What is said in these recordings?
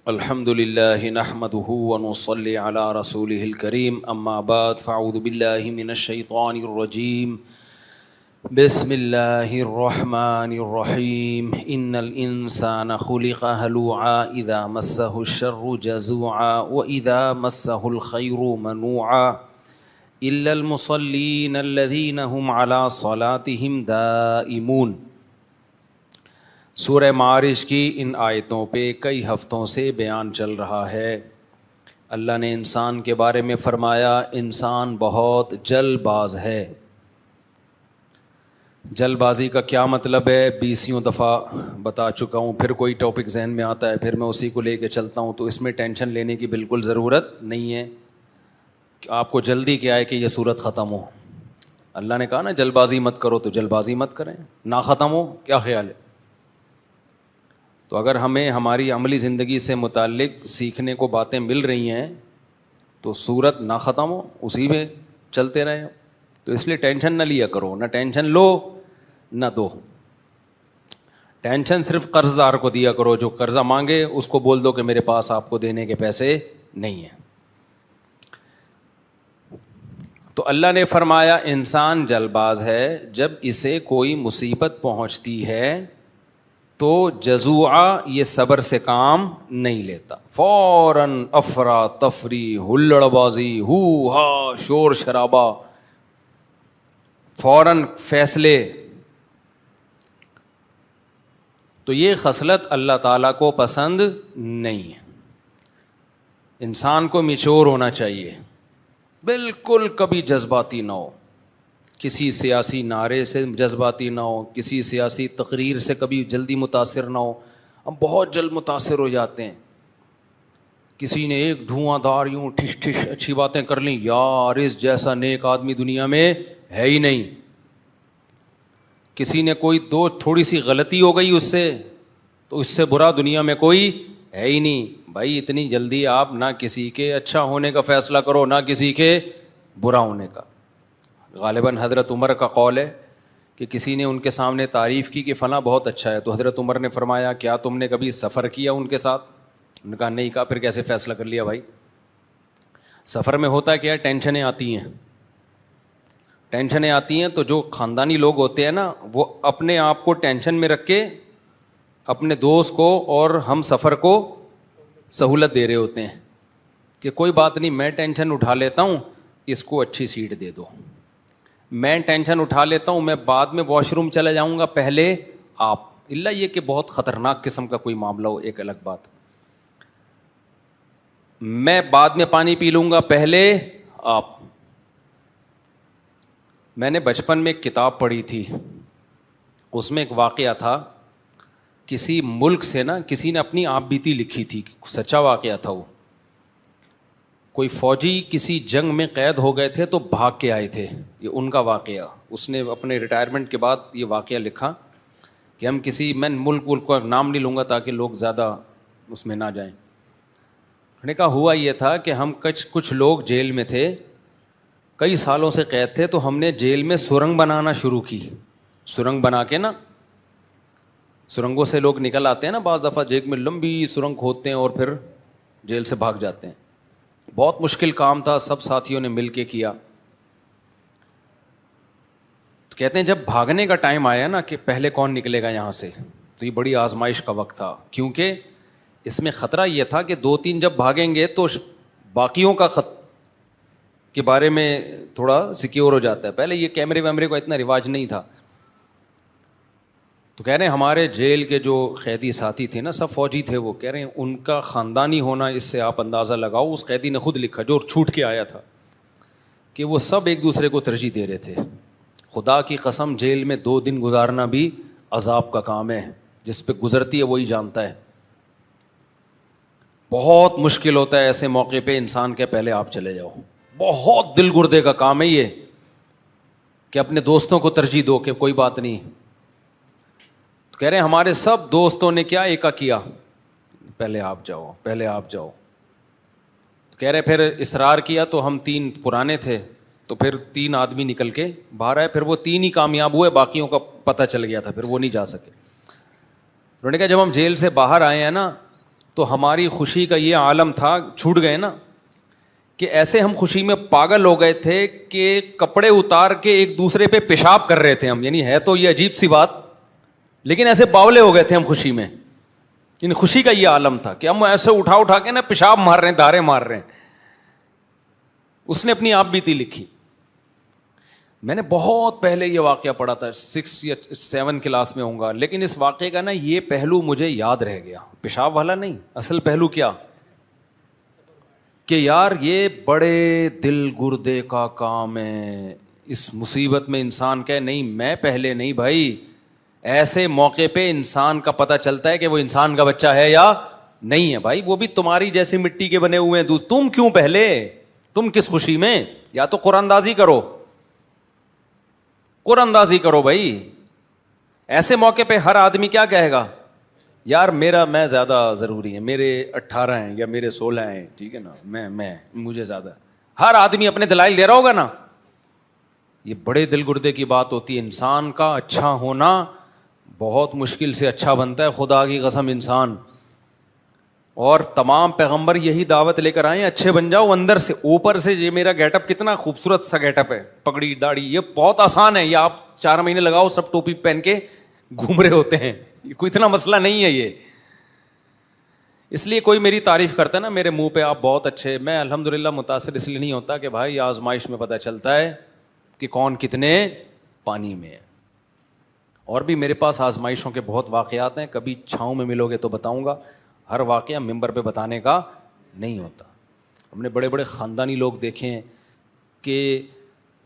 الحمد للہ نحمده ونصلي على رسوله الكريم اما بعد فاعوذ باللہ من الشیطان الرجیم بسم اللہ الرحمن الرحیم ان الانسان خلق هلوعا اذا مسه الشر جزوعا واذا مسه الخير منوعا الا المصلين الذين هم على صلاتهم دائمون۔ سورہ معارج کی ان آیتوں پہ کئی ہفتوں سے بیان چل رہا ہے۔ اللہ نے انسان کے بارے میں فرمایا انسان بہت جلد باز ہے۔ جلد بازی کا کیا مطلب ہے 20 دفعہ بتا چکا ہوں، پھر کوئی ٹاپک ذہن میں آتا ہے پھر میں اسی کو لے کے چلتا ہوں، تو اس میں ٹینشن لینے کی بالکل ضرورت نہیں ہے کہ آپ کو جلدی کیا ہے کہ یہ صورت ختم ہو۔ اللہ نے کہا نا جلد بازی مت کرو، تو جلد بازی مت کریں، نہ ختم ہو کیا خیال ہے؟ تو اگر ہمیں ہماری عملی زندگی سے متعلق سیکھنے کو باتیں مل رہی ہیں تو صورت نہ ختم ہو، اسی میں چلتے رہیں۔ تو اس لیے ٹینشن نہ لیا کرو، نہ ٹینشن لو نہ دو۔ ٹینشن صرف قرض دار کو دیا کرو، جو قرضہ مانگے اس کو بول دو کہ میرے پاس آپ کو دینے کے پیسے نہیں ہیں۔ تو اللہ نے فرمایا انسان جلد باز ہے، جب اسے کوئی مصیبت پہنچتی ہے تو جزوعا یہ صبر سے کام نہیں لیتا، فوراً افرا تفری ہلڑ بازی ہو ہا شور شرابہ، فوراً فیصلے۔ تو یہ خصلت اللہ تعالیٰ کو پسند نہیں ہے۔ انسان کو میچور ہونا چاہیے، بالکل کبھی جذباتی نہ ہو، کسی سیاسی نعرے سے جذباتی نہ ہو، کسی سیاسی تقریر سے کبھی جلدی متاثر نہ ہو۔ ہم بہت جلد متاثر ہو جاتے ہیں، کسی نے ایک دھواں دھار یوں ٹھش ٹھش اچھی باتیں کر لیں، یار اس جیسا نیک آدمی دنیا میں ہے ہی نہیں۔ کسی نے کوئی تھوڑی سی غلطی ہو گئی اس سے، تو اس سے برا دنیا میں کوئی ہے ہی نہیں۔ بھائی اتنی جلدی آپ نہ کسی کے اچھا ہونے کا فیصلہ کرو نہ کسی کے برا ہونے کا۔ غالباً حضرت عمر کا قول ہے کہ کسی نے ان کے سامنے تعریف کی کہ فلاں بہت اچھا ہے، تو حضرت عمر نے فرمایا کیا تم نے کبھی سفر کیا ان کے ساتھ؟ انہوں نے کہا نہیں۔ کہا پھر کیسے فیصلہ کر لیا؟ بھائی سفر میں ہوتا ہے کیا ہے، ٹینشنیں آتی ہیں، ٹینشنیں آتی ہیں، تو جو خاندانی لوگ ہوتے ہیں نا وہ اپنے آپ کو ٹینشن میں رکھ کے اپنے دوست کو اور ہم سفر کو سہولت دے رہے ہوتے ہیں کہ کوئی بات نہیں میں ٹینشن اٹھا لیتا ہوں، اس کو اچھی سیٹ دے دو، میں ٹینشن اٹھا لیتا ہوں، میں بعد میں واش روم چلا جاؤں گا، پہلے آپ۔ اللہ یہ کہ بہت خطرناک قسم کا کوئی معاملہ ہو ایک الگ بات، میں بعد میں پانی پی لوں گا، پہلے آپ۔ میں نے بچپن میں ایک کتاب پڑھی تھی، اس میں ایک واقعہ تھا، کسی ملک سے نا کسی نے اپنی آپ بیتی لکھی تھی، سچا واقعہ تھا وہ۔ کوئی فوجی کسی جنگ میں قید ہو گئے تھے تو بھاگ کے آئے تھے، یہ ان کا واقعہ۔ اس نے اپنے ریٹائرمنٹ کے بعد یہ واقعہ لکھا کہ ہم میں ملک کا نام نہیں لوں گا تاکہ لوگ زیادہ اس میں نہ جائیں۔ انہوں نے کہا ہوا یہ تھا کہ ہم کچھ لوگ جیل میں تھے، کئی سالوں سے قید تھے، تو ہم نے جیل میں سرنگ بنانا شروع کی۔ سرنگ بنا کے نا، سرنگوں سے لوگ نکل آتے ہیں نا بعض دفعہ، جیل میں لمبی سرنگ کھودتے ہیں اور پھر جیل سے بھاگ جاتے ہیں۔ بہت مشکل کام تھا، سب ساتھیوں نے مل کے کیا۔ تو کہتے ہیں جب بھاگنے کا ٹائم آیا نا کہ پہلے کون نکلے گا یہاں سے، تو یہ بڑی آزمائش کا وقت تھا، کیونکہ اس میں خطرہ یہ تھا کہ 2-3 جب بھاگیں گے تو باقیوں کا کے بارے میں تھوڑا سیکیور ہو جاتا ہے۔ پہلے یہ کیمرے ویمرے کا اتنا رواج نہیں تھا۔ تو کہہ رہے ہیں ہمارے جیل کے جو قیدی ساتھی تھے نا سب فوجی تھے، وہ کہہ رہے ہیں ان کا خاندانی ہونا اس سے آپ اندازہ لگاؤ۔ اس قیدی نے خود لکھا جو چھوٹ کے آیا تھا کہ وہ سب ایک دوسرے کو ترجیح دے رہے تھے۔ خدا کی قسم جیل میں 2 دن گزارنا بھی عذاب کا کام ہے، جس پہ گزرتی ہے وہی جانتا ہے۔ بہت مشکل ہوتا ہے ایسے موقع پہ انسان کے پہلے آپ چلے جاؤ، بہت دل گردے کا کام ہے یہ کہ اپنے دوستوں کو ترجیح دو کہ کوئی بات نہیں۔ تو کہہ رہے ہیں ہمارے سب دوستوں نے کیا ایکا کیا، پہلے آپ جاؤ پہلے آپ جاؤ۔ تو کہہ رہے پھر اصرار کیا تو ہم 3 پرانے تھے، تو پھر 3 آدمی نکل کے باہر آئے، پھر وہ 3 ہی کامیاب ہوئے، باقیوں کا پتہ چل گیا تھا، پھر وہ نہیں جا سکے۔ انہوں نے کہا جب ہم جیل سے باہر آئے ہیں نا تو ہماری خوشی کا یہ عالم تھا, چھوٹ گئے نا, کہ ایسے ہم خوشی میں پاگل ہو گئے تھے کہ کپڑے اتار کے ایک دوسرے پہ پیشاب کر رہے تھے ہم. یعنی ہے تو یہ عجیب سی بات, لیکن ایسے باولے ہو گئے تھے ہم خوشی میں. یعنی خوشی کا یہ عالم تھا کہ ہم ایسے اٹھا کے نا پیشاب مار رہے ہیں, دھارے مار رہے ہیں. اس نے اپنی آپ بیتی لکھی. میں نے بہت پہلے یہ واقعہ پڑھا تھا, 6 یا 7 کلاس میں ہوں گا, لیکن اس واقعے کا نا یہ پہلو مجھے یاد رہ گیا. پیشاب والا نہیں, اصل پہلو کیا کہ یار یہ بڑے دل گردے کا کام ہے. اس مصیبت میں انسان کہے نہیں میں پہلے نہیں بھائی. ایسے موقع پہ انسان کا پتہ چلتا ہے کہ وہ انسان کا بچہ ہے یا نہیں ہے. بھائی وہ بھی تمہاری جیسی مٹی کے بنے ہوئے ہیں, تم کیوں پہلے, تم کس خوشی میں. یا تو قرآن اندازی کرو, قرآن اندازی کرو بھائی. ایسے موقع پہ ہر آدمی کیا کہے گا, یار میرا میں زیادہ ضروری ہے, میرے 18 ہیں یا میرے 16 ہیں, ٹھیک ہے نا, میں مجھے زیادہ. ہر آدمی اپنے دلائل دے رہا ہوگا نا. یہ بڑے دل گردے کی بات ہوتی ہے. انسان کا اچھا ہونا بہت مشکل سے اچھا بنتا ہے, خدا کی قسم انسان. اور تمام پیغمبر یہی دعوت لے کر آئے ہیں, اچھے بن جاؤ اندر سے. اوپر سے یہ میرا گیٹ اپ کتنا خوبصورت سا گیٹ اپ ہے, پگڑی داڑھی, یہ بہت آسان ہے. یہ آپ 4 مہینے لگاؤ, سب ٹوپی پہن کے گھوم رہے ہوتے ہیں, کوئی اتنا مسئلہ نہیں ہے یہ. اس لیے کوئی میری تعریف کرتا ہے نا میرے منہ پہ, آپ بہت اچھے, میں الحمدللہ متاثر اس لیے نہیں ہوتا کہ بھائی آزمائش میں پتہ چلتا ہے کہ کون کتنے پانی میں ہے. اور بھی میرے پاس آزمائشوں کے بہت واقعات ہیں, کبھی چھاؤں میں ملو گے تو بتاؤں گا. ہر واقعہ ممبر پہ بتانے کا نہیں ہوتا. ہم نے بڑے بڑے خاندانی لوگ دیکھے ہیں کہ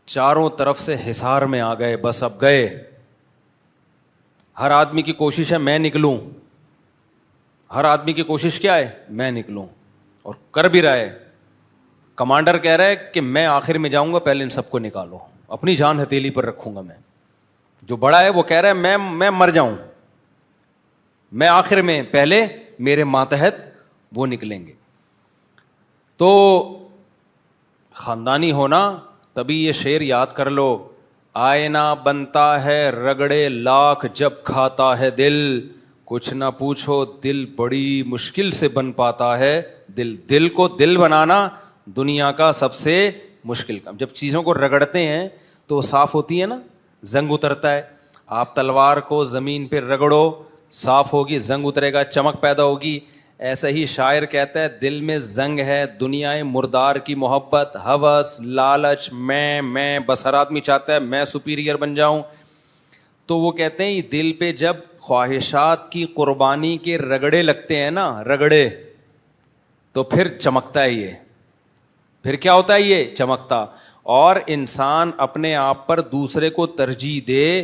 چاروں طرف سے حصار میں آ گئے, بس اب گئے. ہر آدمی کی کوشش ہے میں نکلوں, ہر آدمی کی کوشش کیا ہے میں نکلوں, اور کر بھی رہا ہے. کمانڈر کہہ رہا ہے کہ میں آخر میں جاؤں گا, پہلے ان سب کو نکالو, اپنی جان ہتھیلی پر رکھوں گا میں. جو بڑا ہے وہ کہہ رہا ہے میں مر جاؤں, میں آخر میں, پہلے میرے ماتحت وہ نکلیں گے. تو خاندانی ہونا, تبھی یہ شعر یاد کر لو, آئینہ بنتا ہے رگڑے لاکھ جب کھاتا ہے دل, کچھ نہ پوچھو دل بڑی مشکل سے بن پاتا ہے دل. دل کو دل بنانا دنیا کا سب سے مشکل کام. جب چیزوں کو رگڑتے ہیں تو وہ صاف ہوتی ہے نا, زنگ اترتا ہے. آپ تلوار کو زمین پہ رگڑو, صاف ہوگی, زنگ اترے گا, چمک پیدا ہوگی. ایسا ہی شاعر کہتا ہے دل میں زنگ ہے دنیا مردار کی محبت, ہوس, لالچ, میں بس ہر آدمی چاہتا ہے میں سپیریئر بن جاؤں. تو وہ کہتے ہیں دل پہ جب خواہشات کی قربانی کے رگڑے لگتے ہیں نا, رگڑے, تو پھر چمکتا ہے یہ, پھر کیا ہوتا ہے یہ چمکتا. اور انسان اپنے آپ پر دوسرے کو ترجیح دے,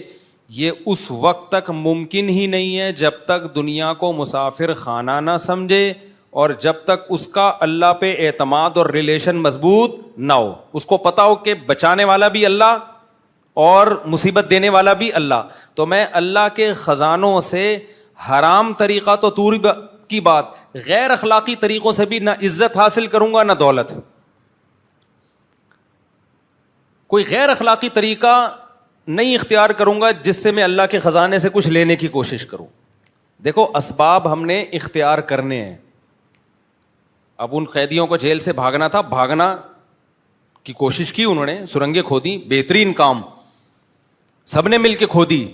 یہ اس وقت تک ممکن ہی نہیں ہے جب تک دنیا کو مسافر خانہ نہ سمجھے, اور جب تک اس کا اللہ پہ اعتماد اور ریلیشن مضبوط نہ ہو. اس کو پتا ہو کہ بچانے والا بھی اللہ اور مصیبت دینے والا بھی اللہ. تو میں اللہ کے خزانوں سے حرام طریقہ تو دور کی بات, غیر اخلاقی طریقوں سے بھی نہ عزت حاصل کروں گا نہ دولت. کوئی غیر اخلاقی طریقہ نہیں اختیار کروں گا جس سے میں اللہ کے خزانے سے کچھ لینے کی کوشش کروں. دیکھو اسباب ہم نے اختیار کرنے ہیں. اب ان قیدیوں کو جیل سے بھاگنا تھا, بھاگنا کی کوشش کی انہوں نے, سرنگیں کھودی, بہترین کام, سب نے مل کے کھودی.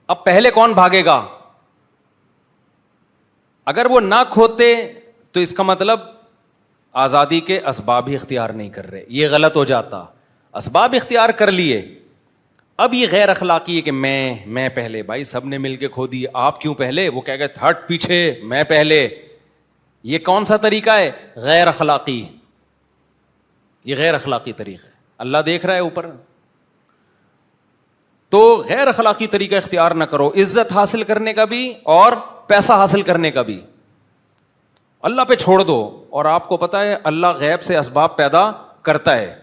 اب پہلے کون بھاگے گا؟ اگر وہ نہ کھودتے تو اس کا مطلب آزادی کے اسباب ہی اختیار نہیں کر رہے, یہ غلط ہو جاتا. اسباب اختیار کر لیے, اب یہ غیر اخلاقی ہے کہ میں پہلے. بھائی سب نے مل کے کھودی, آپ کیوں پہلے؟ وہ کہہ گئے ہٹ پیچھے, میں پہلے. یہ کون سا طریقہ ہے؟ غیر اخلاقی. یہ غیر اخلاقی طریقہ ہے, اللہ دیکھ رہا ہے اوپر. تو غیر اخلاقی طریقہ اختیار نہ کرو, عزت حاصل کرنے کا بھی اور پیسہ حاصل کرنے کا بھی. اللہ پہ چھوڑ دو. اور آپ کو پتا ہے اللہ غیب سے اسباب پیدا کرتا ہے.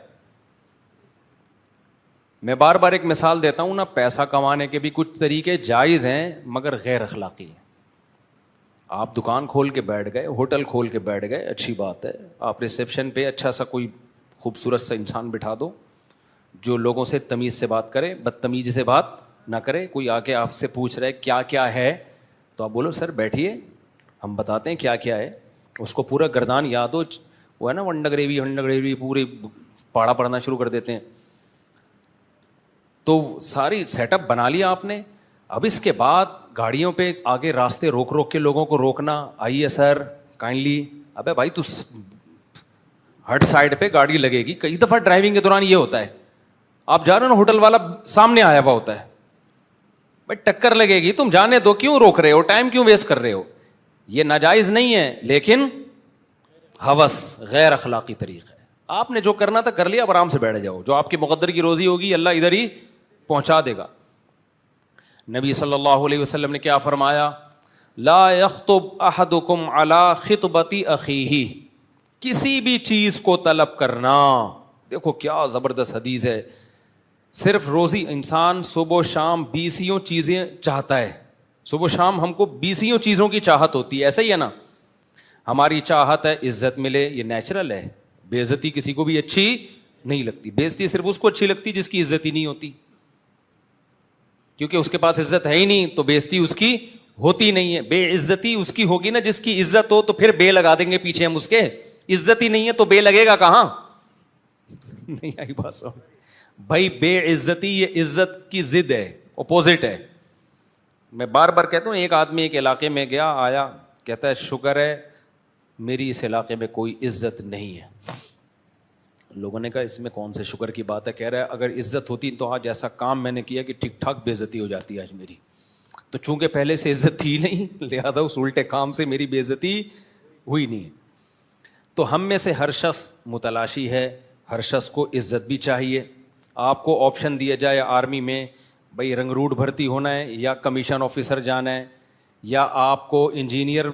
میں بار بار ایک مثال دیتا ہوں نا, پیسہ کمانے کے بھی کچھ طریقے جائز ہیں مگر غیر اخلاقی ہیں. آپ دکان کھول کے بیٹھ گئے, ہوٹل کھول کے بیٹھ گئے, اچھی بات ہے. آپ ریسیپشن پہ اچھا سا کوئی خوبصورت سا انسان بٹھا دو جو لوگوں سے تمیز سے بات کرے, بدتمیزی سے بات نہ کرے. کوئی آ کے آپ سے پوچھ رہے کیا کیا ہے تو آپ بولو سر بیٹھیے ہم بتاتے ہیں کیا کیا ہے. اس کو پورا گردان یاد ہو, وہ ہے نا ونڈگریوی پوری پاڑا پڑنا شروع کر دیتے ہیں. تو ساری سیٹ اپ بنا لیا آپ نے. اب اس کے بعد گاڑیوں پہ آگے راستے روک روک کے لوگوں کو روکنا, آئیے سر کائنڈلی, ابے بھائی تو ہٹ سائڈ پہ گاڑی لگے گی. کئی دفعہ ڈرائیونگ کے دوران یہ ہوتا ہے, آپ جا رہے ہو نا, ہوٹل والا سامنے آیا ہوا ہوتا ہے, بھائی ٹکر لگے گی, تم جانے دو, کیوں روک رہے ہو, ٹائم کیوں ویسٹ کر رہے ہو. یہ ناجائز نہیں ہے, لیکن ہوس غیر اخلاقی طریقہ ہے. آپ نے جو کرنا تھا کر لیا, اب آرام سے بیٹھ جاؤ. جو آپ کی مقدر کی روزی ہوگی اللہ ادھر ہی پہنچا دے گا. نبی صلی اللہ علیہ وسلم نے کیا فرمایا, لا یخطب احدکم علی خطبۃ اخیہ, کسی بھی چیز کو طلب کرنا. دیکھو کیا زبردست حدیث ہے. صرف روزی, انسان صبح و شام 20 چیزیں چاہتا ہے, صبح و شام ہم کو 20 چیزوں کی چاہت ہوتی ہے, ایسا ہی ہے نا. ہماری چاہت ہے عزت ملے, یہ نیچرل ہے. بے عزتی کسی کو بھی اچھی نہیں لگتی. بے عزتی صرف اس کو اچھی لگتی جس کی عزت ہی نہیں ہوتی, کیونکہ اس کے پاس عزت ہے ہی نہیں تو بے عزتی اس کی ہوتی نہیں ہے. بے عزتی اس کی ہوگی نا جس کی عزت ہو, تو پھر بے لگا دیں گے پیچھے ہم اس کے. عزت ہی نہیں ہے تو بے لگے گا کہاں. نہیں آئی بات سمجھ بھائی. بے عزتی یہ عزت کی ضد ہے, اپوزٹ ہے. میں بار بار کہتا ہوں, ایک آدمی ایک علاقے میں گیا, آیا, کہتا ہے شکر ہے میری اس علاقے میں کوئی عزت نہیں ہے. لوگوں نے کہا اس میں کون سے شکر کی بات ہے. کہہ رہا ہے اگر عزت ہوتی تو آج ایسا کام میں نے کیا کہ ٹھیک ٹھاک بے عزتی ہو جاتی ہے آج میری. تو چونکہ پہلے سے عزت تھی نہیں, لہذا اس الٹے کام سے میری بے عزتی ہوئی نہیں. تو ہم میں سے ہر شخص متلاشی ہے, ہر شخص کو عزت بھی چاہیے. آپ کو آپشن دیا جائے آرمی میں, بھائی رنگ روٹ بھرتی ہونا ہے یا کمیشن آفیسر جانا ہے, یا آپ کو انجینئر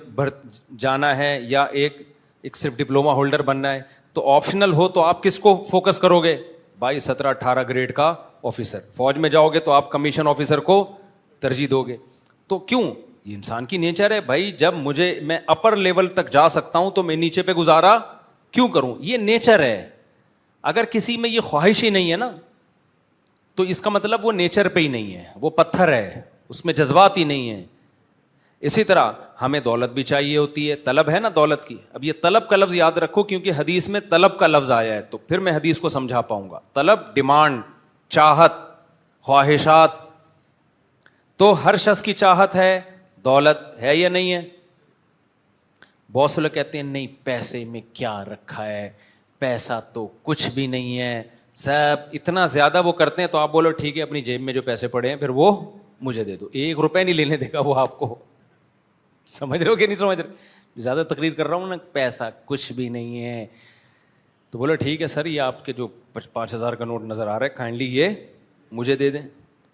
جانا ہے, یا ایک صرف ڈپلوما ہولڈر بننا ہے, تو آپشنل ہو تو آپ کس کو فوکس کرو گے؟ بھائی 17-18 گریڈ کا آفیسر. فوج میں جاؤ گے تو آپ کمیشن آفیسر کو ترجیح دو گے. تو کیوں؟ یہ انسان کی نیچر ہے بھائی. جب میں اپر لیول تک جا سکتا ہوں تو میں نیچے پہ گزارا کیوں کروں؟ یہ نیچر ہے. اگر کسی میں یہ خواہش ہی نہیں ہے نا, تو اس کا مطلب وہ نیچر پہ ہی نہیں ہے, وہ پتھر ہے, اس میں جذبات ہی نہیں ہے. اسی طرح ہمیں دولت بھی چاہیے ہوتی ہے, طلب ہے نا دولت کی. اب یہ طلب کا لفظ یاد رکھو کیونکہ حدیث میں طلب کا لفظ آیا ہے, تو پھر میں حدیث کو سمجھا پاؤں گا. طلب, ڈیمانڈ, چاہت, خواہشات. تو ہر شخص کی چاہت ہے, دولت ہے یا نہیں ہے؟ بہت سے لوگ کہتے ہیں نہیں پیسے میں کیا رکھا ہے, پیسہ تو کچھ بھی نہیں ہے, سب اتنا زیادہ وہ کرتے ہیں. تو آپ بولو ٹھیک ہے اپنی جیب میں جو پیسے پڑے ہیں پھر وہ مجھے دے دو, 1 روپے نہیں لینے دے گا وہ آپ کو. سمجھ رہے ہو کہ نہیں سمجھ رہے؟ زیادہ تقریر کر رہا ہوں نا, پیسہ کچھ بھی نہیں ہے. تو بولو ٹھیک ہے سر, یہ آپ کے جو 5,000 کا نوٹ نظر آ رہا ہے کائنڈلی یہ مجھے دے دیں.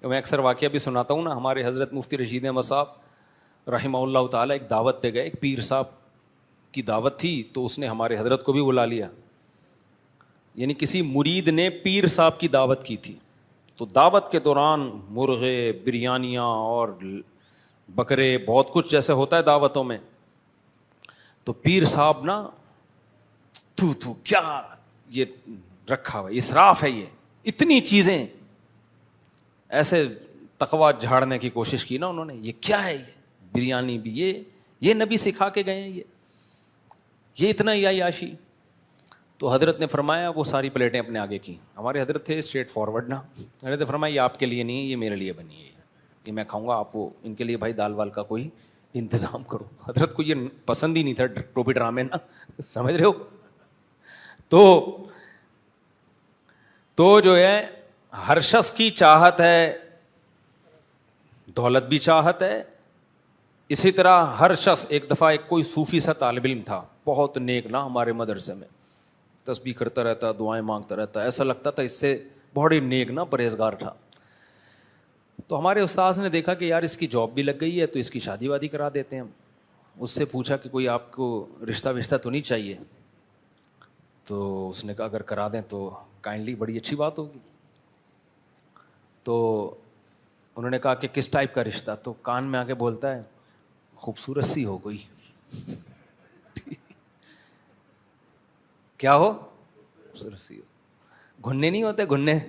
تو میں اکثر واقعہ بھی سناتا ہوں نا. ہمارے حضرت مفتی رشید احمد صاحب رحمہ اللہ تعالیٰ ایک دعوت پہ گئے, ایک پیر صاحب کی دعوت تھی, تو اس نے ہمارے حضرت کو بھی بلا لیا. یعنی کسی مرید نے پیر صاحب کی دعوت کی تھی. تو دعوت کے دوران مرغے, بریانیاں اور بکرے, بہت کچھ جیسے ہوتا ہے دعوتوں میں. تو پیر صاحب نا تو کیا یہ رکھا ہوا, اسراف ہے یہ, اتنی چیزیں. ایسے تقویٰ جھاڑنے کی کوشش کی نا انہوں نے, یہ کیا ہے, یہ بریانی بھی, یہ نبی سکھا کے گئے ہیں, یہ اتنا ہی عیاشی. تو حضرت نے فرمایا, وہ ساری پلیٹیں اپنے آگے کی. ہمارے حضرت تھے اسٹریٹ فارورڈ نا. حضرت نے فرمایا یہ آپ کے لیے نہیں ہے, یہ میرے لیے بنی ہے, یہ میں کھاؤں گا, آپ وہ ان کے لیے بھائی دال وال کا کوئی انتظام کرو. حضرت کو یہ پسند ہی نہیں تھا ٹوپی ڈرامے نا, سمجھ رہے ہو. تو جو ہے ہر شخص کی چاہت ہے, دولت بھی چاہت ہے. اسی طرح ہر شخص, ایک دفعہ ایک کوئی صوفی سا طالب علم تھا, بہت نیک نا, ہمارے مدرسے میں تسبیح کرتا رہتا, دعائیں مانگتا رہتا, ایسا لگتا تھا اس سے بڑی نیک نا, پرہیزگار تھا. تو ہمارے استاذ نے دیکھا کہ یار اس کی جاب بھی لگ گئی ہے, تو اس کی شادی وادی کرا دیتے ہیں. اس سے پوچھا کہ کوئی آپ کو رشتہ وشتہ تو نہیں چاہیے؟ تو اس نے کہا اگر کرا دیں تو کائنڈلی, بڑی اچھی بات ہوگی. تو انہوں نے کہا کہ کس ٹائپ کا رشتہ؟ تو کان میں آ کے بولتا ہے خوبصورت سی ہو کوئی. کیا ہو؟ خوبصورت سی ہو. گھننے نہیں ہوتے, گھننے.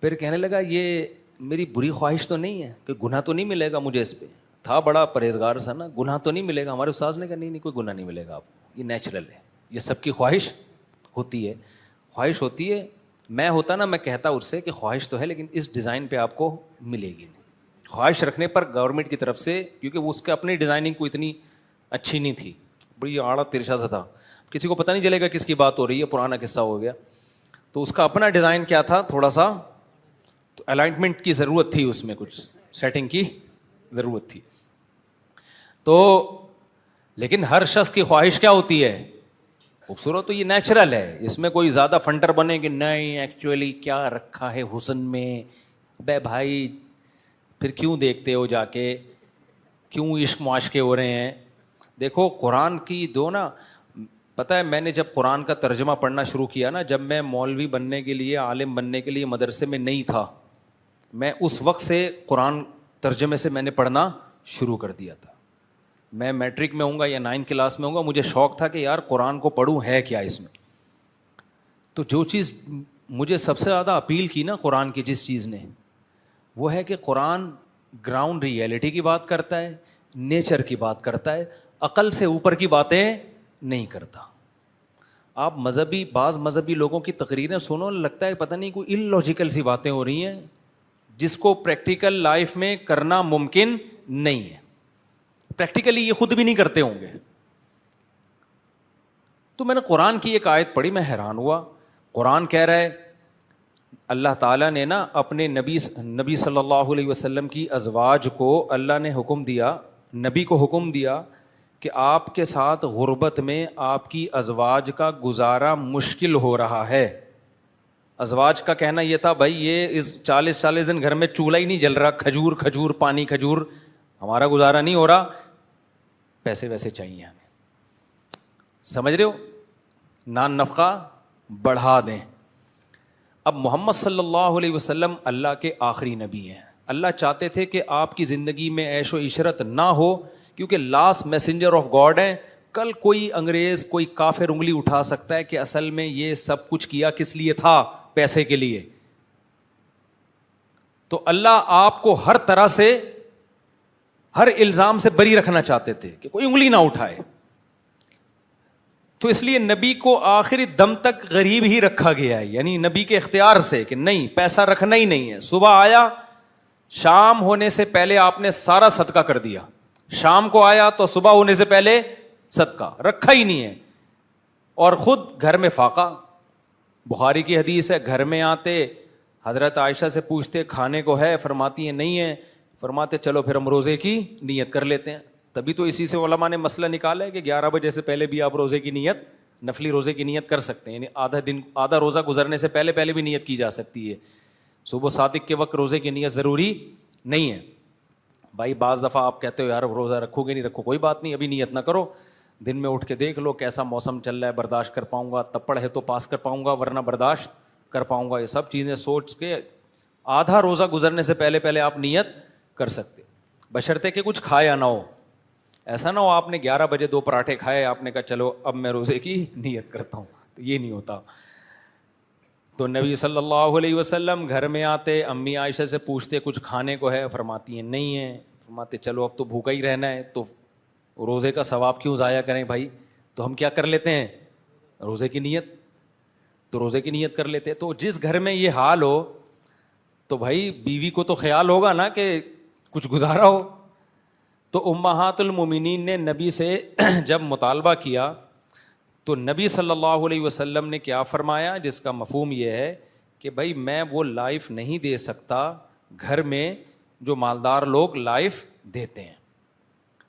پھر کہنے لگا یہ میری بری خواہش تو نہیں ہے کہ گناہ تو نہیں ملے گا مجھے اس پہ؟ تھا بڑا پرہیزگار سا نا, گناہ تو نہیں ملے گا. ہمارے استاذ نے کہا نہیں کوئی گناہ نہیں ملے گا آپ کو, یہ نیچرل ہے, یہ سب کی خواہش ہوتی ہے, خواہش ہوتی ہے. میں ہوتا نا, میں کہتا اس سے کہ خواہش تو ہے لیکن اس ڈیزائن پہ آپ کو ملے گی نہیں. خواہش رکھنے پر گورنمنٹ کی طرف سے, کیونکہ وہ اس کے اپنی ڈیزائننگ کو اتنی اچھی نہیں تھی, بڑی آڑا ترشا سا تھا, کسی کو پتہ نہیں چلے گا کس کی بات ہو رہی ہے, پرانا قصہ ہو گیا. تو اس کا اپنا ڈیزائن کیا تھا, تھوڑا سا تو الائنمنٹ کی ضرورت تھی, اس میں کچھ سیٹنگ کی ضرورت تھی. تو لیکن ہر شخص کی خواہش کیا ہوتی ہے, خوبصورت, تو یہ نیچرل ہے, اس میں کوئی زیادہ فنٹر بنے کہ نہیں ایکچولی کیا رکھا ہے حسن میں. بے بھائی پھر کیوں دیکھتے ہو جا کے, کیوں عشق معاشقے ہو رہے ہیں. دیکھو قرآن کی دو نا, پتہ ہے میں نے جب قرآن کا ترجمہ پڑھنا شروع کیا نا, جب میں مولوی بننے کے لیے, عالم بننے کے لیے مدرسے میں نہیں تھا, میں اس وقت سے قرآن ترجمے سے میں نے پڑھنا شروع کر دیا تھا. میں میٹرک میں ہوں گا یا 9 کلاس میں ہوں گا, مجھے شوق تھا کہ یار قرآن کو پڑھوں, ہے کیا اس میں. تو جو چیز مجھے سب سے زیادہ اپیل کی نا قرآن کی, جس چیز نے, وہ ہے کہ قرآن گراؤنڈ ریئلٹی کی بات کرتا ہے, نیچر کی بات کرتا ہے, عقل سے اوپر کی باتیں نہیں کرتا. آپ بعض مذہبی لوگوں کی تقریریں سنو, لگتا ہے پتہ نہیں کوئی اللاجیکل سی باتیں ہو رہی ہیں جس کو پریکٹیکل لائف میں کرنا ممکن نہیں ہے. پریکٹیکلی یہ خود بھی نہیں کرتے ہوں گے. تو میں نے قرآن کی ایک آیت پڑھی, میں حیران ہوا. قرآن کہہ رہا ہے, اللہ تعالیٰ نے نا اپنے نبی صلی اللہ علیہ وسلم کی ازواج کو اللہ نے حکم دیا, نبی کو حکم دیا کہ آپ کے ساتھ غربت میں آپ کی ازواج کا گزارا مشکل ہو رہا ہے. ازواج کا کہنا یہ تھا, بھائی یہ اس 40 دن گھر میں چولہا ہی نہیں جل رہا, کھجور پانی کھجور, ہمارا گزارا نہیں ہو رہا, پیسے ویسے چاہیے ہمیں. سمجھ رہے ہو, نان نفقہ بڑھا دیں. اب محمد صلی اللہ علیہ وسلم اللہ کے آخری نبی ہیں. اللہ چاہتے تھے کہ آپ کی زندگی میں عیش و عشرت نہ ہو, کیونکہ لاسٹ میسنجر آف گاڈ ہیں. کل کوئی انگریز, کوئی کافر انگلی اٹھا سکتا ہے کہ اصل میں یہ سب کچھ کیا کس لیے تھا, پیسے کے لیے. تو اللہ آپ کو ہر طرح سے, ہر الزام سے بری رکھنا چاہتے تھے کہ کوئی انگلی نہ اٹھائے. تو اس لیے نبی کو آخری دم تک غریب ہی رکھا گیا ہے, یعنی نبی کے اختیار سے کہ نہیں پیسہ رکھنا ہی نہیں ہے. صبح آیا, شام ہونے سے پہلے آپ نے سارا صدقہ کر دیا, شام کو آیا تو صبح ہونے سے پہلے صدقہ رکھا ہی نہیں ہے. اور خود گھر میں فاقہ. بخاری کی حدیث ہے, گھر میں آتے حضرت عائشہ سے پوچھتے کھانے کو ہے, فرماتی ہیں نہیں ہے, فرماتے چلو پھر ہم روزے کی نیت کر لیتے ہیں. تبھی تو اسی سے علماء نے مسئلہ نکالا ہے کہ 11 بجے سے پہلے بھی آپ روزے کی نیت, نفلی روزے کی نیت کر سکتے ہیں, یعنی آدھا روزہ گزرنے سے پہلے بھی نیت کی جا سکتی ہے. صبح صادق کے وقت روزے کی نیت ضروری نہیں ہے. بھائی بعض دفعہ آپ کہتے ہو یار روزہ رکھو گے نہیں رکھو, کوئی بات نہیں, ابھی نیت نہ کرو, دن میں اٹھ کے دیکھ لو کیسا موسم چل رہا ہے, برداشت کر پاؤں گا, تپڑ ہے تو پاس کر پاؤں گا ورنہ برداشت کر پاؤں گا. یہ سب چیزیں سوچ کے آدھا روزہ گزرنے سے پہلے آپ نیت کر سکتے, بشرطے کہ کچھ کھایا نہ ہو. ایسا نہ ہو آپ نے 11 بجے 2 پراٹھے کھائے, آپ نے کہا چلو اب میں روزے کی نیت کرتا ہوں, تو یہ نہیں ہوتا. تو نبی صلی اللہ علیہ وسلم گھر میں آتے, امی عائشہ سے پوچھتے کچھ کھانے کو ہے, فرماتی ہیں نہیں ہے, فرماتے چلو اب تو بھوکا ہی رہنا ہے, تو روزے کا ثواب کیوں ضائع کریں بھائی, تو ہم کیا کر لیتے ہیں روزے کی نیت, تو روزے کی نیت کر لیتے. تو جس گھر میں یہ حال ہو تو بھائی بیوی کو تو خیال ہوگا نا کہ کچھ گزارا ہو. تو امہات المومنین نے نبی سے جب مطالبہ کیا تو نبی صلی اللہ علیہ وسلم نے کیا فرمایا, جس کا مفہوم یہ ہے کہ بھائی میں وہ لائف نہیں دے سکتا گھر میں جو مالدار لوگ لائف دیتے ہیں,